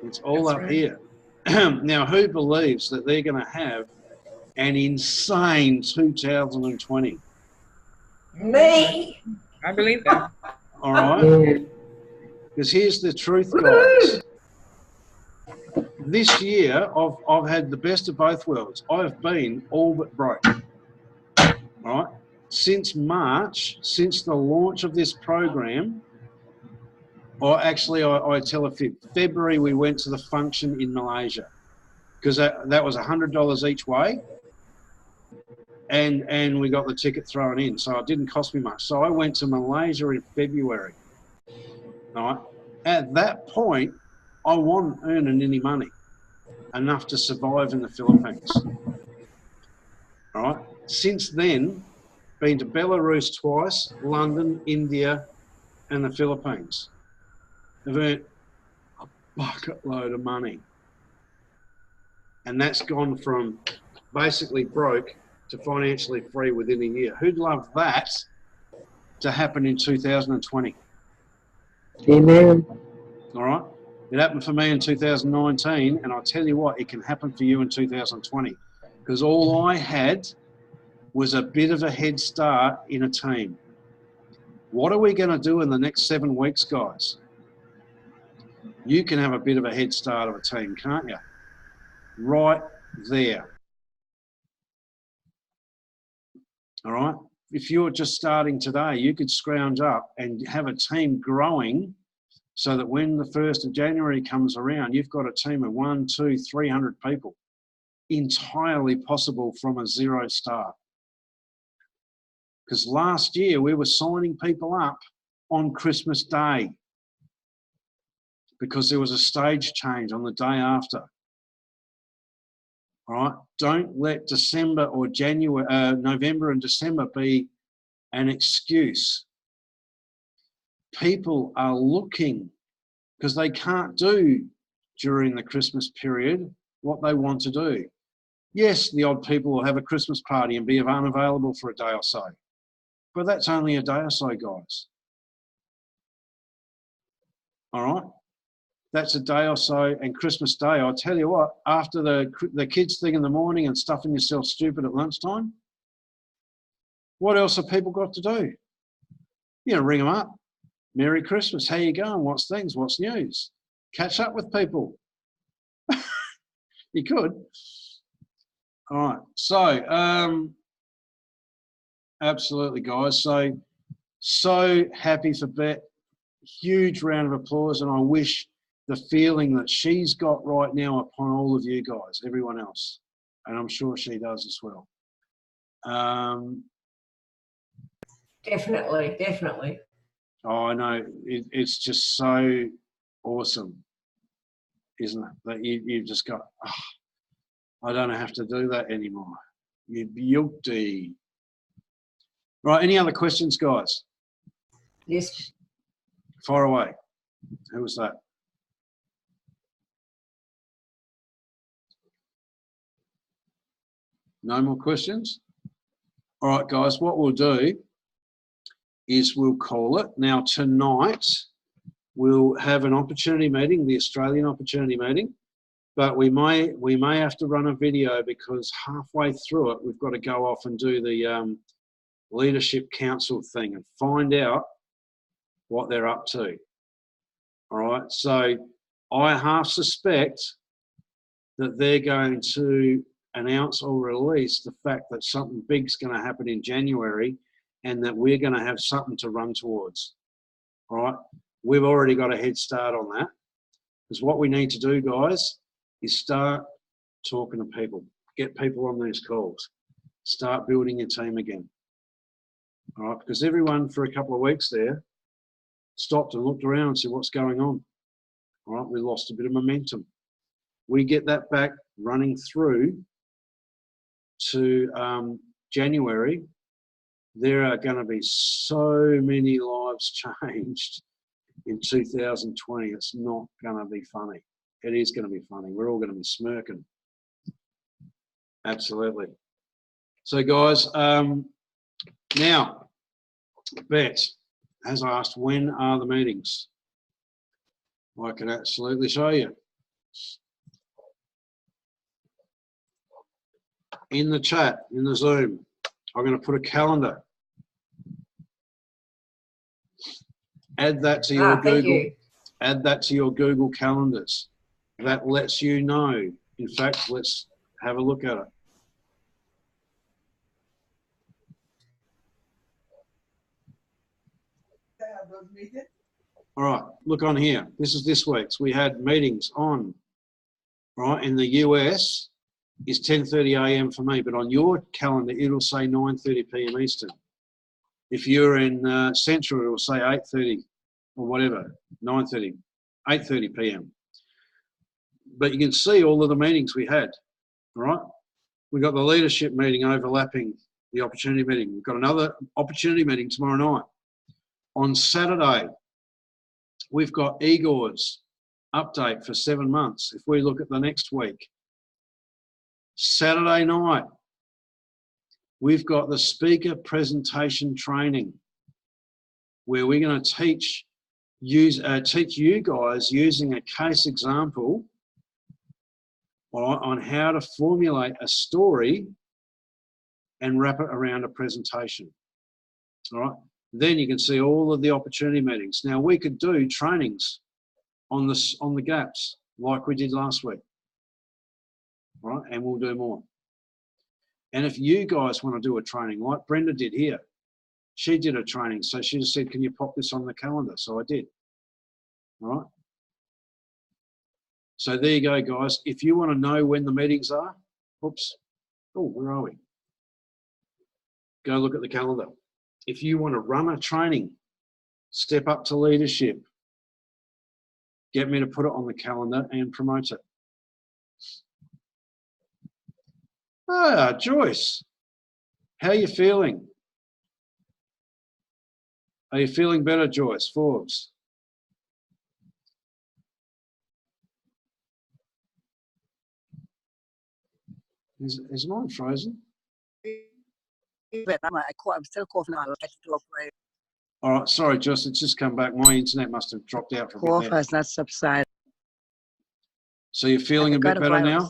S1: It's all up here. Now, who believes that they're going to have an insane 2020?
S3: Me.
S4: I believe that.
S1: All right. Because here's the truth, guys. This year, I've had the best of both worlds. I've been all but broke. All right. Since March, since the launch of this program, or actually, I tell a fib. February, we went to the function in Malaysia because that was $100 each way. And we got the ticket thrown in, so it didn't cost me much. So I went to Malaysia in February. All right. At that point, I wasn't earning any money, enough to survive in the Philippines. All right. Since then, been to Belarus twice, London, India, and the Philippines. I've earned a bucket load of money. And that's gone from basically broke to financially free within a year. Who'd love that to happen in 2020?
S5: Amen.
S1: All right. It happened for me in 2019, and I'll tell you what, it can happen for you in 2020 because all I had was a bit of a head start in a team. What are we going to do in the next 7 weeks, guys? You can have a bit of a head start of a team, can't you? Right there. All right. If you're just starting today, you could scrounge up and have a team growing so that when the 1st of January comes around, you've got a team of 100, 200, 300 people. entirely possible from a zero start. Because last year we were signing people up on Christmas Day because there was a stage change on the day after. All right, don't let December or November and December be an excuse. People are looking because they can't do during the Christmas period what they want to do. Yes, the odd people will have a Christmas party and be unavailable for a day or so, but that's only a day or so, guys. All right, that's a day or so, and Christmas Day, I'll tell you what, after the kids thing in the morning and stuffing yourself stupid at lunchtime, what else have people got to do? You know, ring them up. Merry Christmas, how you going? What's things? What's news? Catch up with people. You could. All right, so absolutely, guys. So happy for Bet. Huge round of applause, and I wish the feeling that she's got right now upon all of you guys, everyone else, and I'm sure she does as well.
S3: Definitely, definitely.
S1: Oh, I know. It's just so awesome, isn't it? That you've just got, oh, I don't have to do that anymore. You beauty. Right, any other questions, guys?
S3: Yes.
S1: Fire away. Who was that? No more questions? All right, guys, what we'll do is we'll call it. Now, tonight, we'll have an opportunity meeting, the Australian opportunity meeting, but we may have to run a video because halfway through it, we've got to go off and do the Leadership Council thing and find out what they're up to. All right, so I half suspect that they're going to announce or release the fact that something big's going to happen in January and that we're going to have something to run towards. All right, we've already got a head start on that, because what we need to do, guys, is start talking to people, get people on these calls, start building your team again. All right, because everyone for a couple of weeks there stopped and looked around and said, what's going on? All right, we lost a bit of momentum. We get that back running through to January. There are going to be so many lives changed in 2020. It's not going to be funny. It is going to be funny. We're all going to be smirking. Absolutely. So, guys, now, Bet has asked, when are the meetings? I can absolutely show you. In the chat, in the Zoom, I'm going to put a calendar. Add that to your Google. Add that to your Google calendars. That lets you know. In fact, let's have a look at it. All right, look on here. This is this week's. We had meetings on, right, in the US is 10:30 a.m. for me, but on your calendar, it'll say 9:30 p.m. Eastern. If you're in Central, it'll say 8:30 or whatever, 9:30, 8:30 p.m. But you can see all of the meetings we had, all right? We got the leadership meeting overlapping the opportunity meeting. We've got another opportunity meeting tomorrow night. On Saturday, we've got Igor's update for 7 months. If we look at the next week, Saturday night, we've got the speaker presentation training where we're going to teach you guys using a case example on how to formulate a story and wrap it around a presentation. All right. Then you can see all of the opportunity meetings. Now we could do trainings on the gaps like we did last week. All right, and we'll do more. And if you guys want to do a training like Brenda did here, she did a training. So she just said, can you pop this on the calendar? So I did. All right. So there you go, guys. If you want to know when the meetings are, Oops. Oh, where are we? Go look at the calendar. If you want to run a training, step up to leadership, get me to put it on the calendar and promote it. Ah, Joyce, how are you feeling? Are you feeling better, Joyce Forbes? Is mine frozen?
S6: I'm still coughing on.
S1: All right, sorry, Joyce, it's just come back. My internet must have dropped out for a bit
S6: Cough
S1: there.
S6: has not subsided.
S1: So you're feeling a bit better now?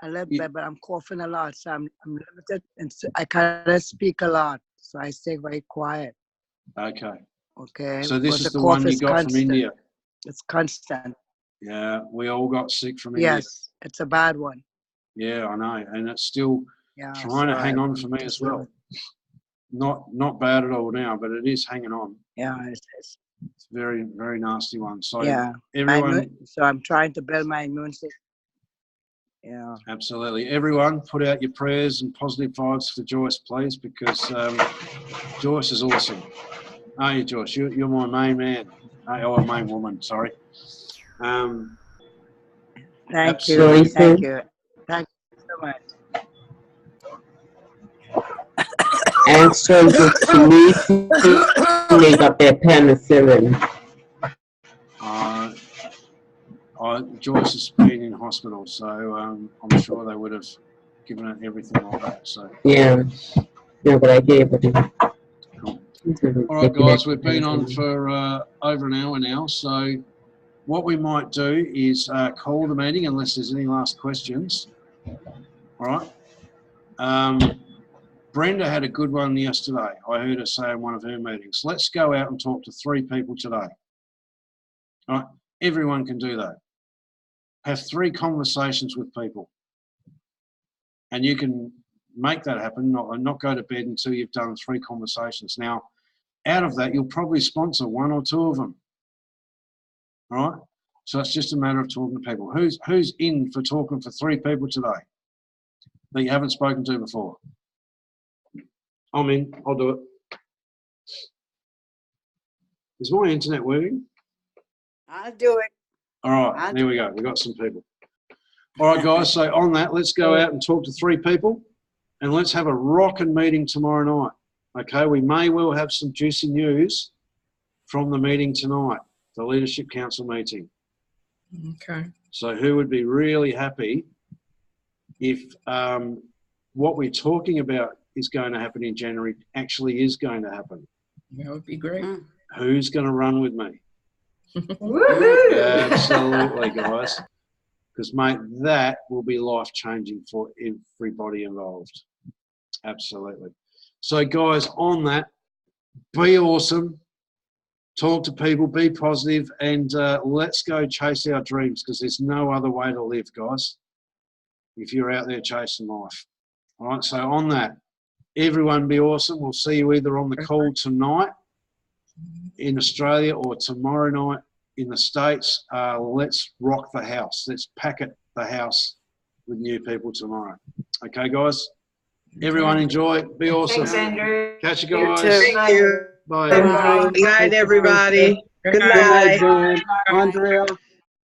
S6: A little bit, but I'm coughing a lot, so I'm limited, and so I cannot speak a lot, so I stay very quiet.
S1: Okay.
S6: Okay.
S1: So this
S6: But
S1: is the one you got
S6: constant.
S1: from India?
S6: It's constant.
S1: Yeah, we all got sick from India.
S6: Yes, it's a bad one.
S1: Yeah, I know, and it's still trying to hang on for me as well. Not bad at all now, but it is hanging on.
S6: Yeah, it's
S1: a very, very nasty one. So
S6: yeah,
S1: everyone.
S6: So I'm trying to build my immune system. Yeah.
S1: Absolutely. Everyone, put out your prayers and positive vibes for Joyce, please, because Joyce is awesome. Aren't you, Joyce? You're my main man. Oh, main woman, sorry.
S6: Thank you. Thank you. Thank you so much.
S5: And so you need to make up their penicillin.
S1: Joyce has been in hospital, so I'm sure they would have given it everything like that. So
S5: yeah, but I gave it.
S1: Cool. All right, guys, we've been on for over an hour now. So what we might do is call the meeting unless there's any last questions. All right. Brenda had a good one yesterday. I heard her say in one of her meetings. Let's go out and talk to 3 people today. All right. Everyone can do that. Have 3 conversations with people. And you can make that happen, not go to bed until you've done 3 conversations. Now, out of that, you'll probably sponsor 1 or 2 of them. All right? So it's just a matter of talking to people. Who's in for talking for 3 people today that you haven't spoken to before? I'm in. I'll do it. Is my internet working?
S6: I'll do it.
S1: All right, there we go. We've got some people. All right, guys, so on that, let's go out and talk to 3 people and let's have a rocking meeting tomorrow night. Okay, we may well have some juicy news from the meeting tonight, the Leadership Council meeting.
S4: Okay.
S1: So who would be really happy if what we're talking about is going to happen in January actually is going to happen?
S4: That would be great.
S1: Who's going to run with me?
S3: Woohoo!
S1: Absolutely, guys. Because, mate, that will be life-changing for everybody involved. Absolutely. So, guys, on that, be awesome. Talk to people, be positive, and let's go chase our dreams, because there's no other way to live, guys, if you're out there chasing life. All right, so on that, everyone be awesome. We'll see you either on the call tonight in Australia or tomorrow night in the States. Let's rock the house. Let's pack it the house with new people tomorrow. Okay, guys? Everyone enjoy. Be awesome.
S3: Thanks, Andrew.
S1: Catch you guys.
S3: Thank you.
S1: Bye.
S3: Bye.
S7: Good night, everybody. Good night.
S8: Andrea.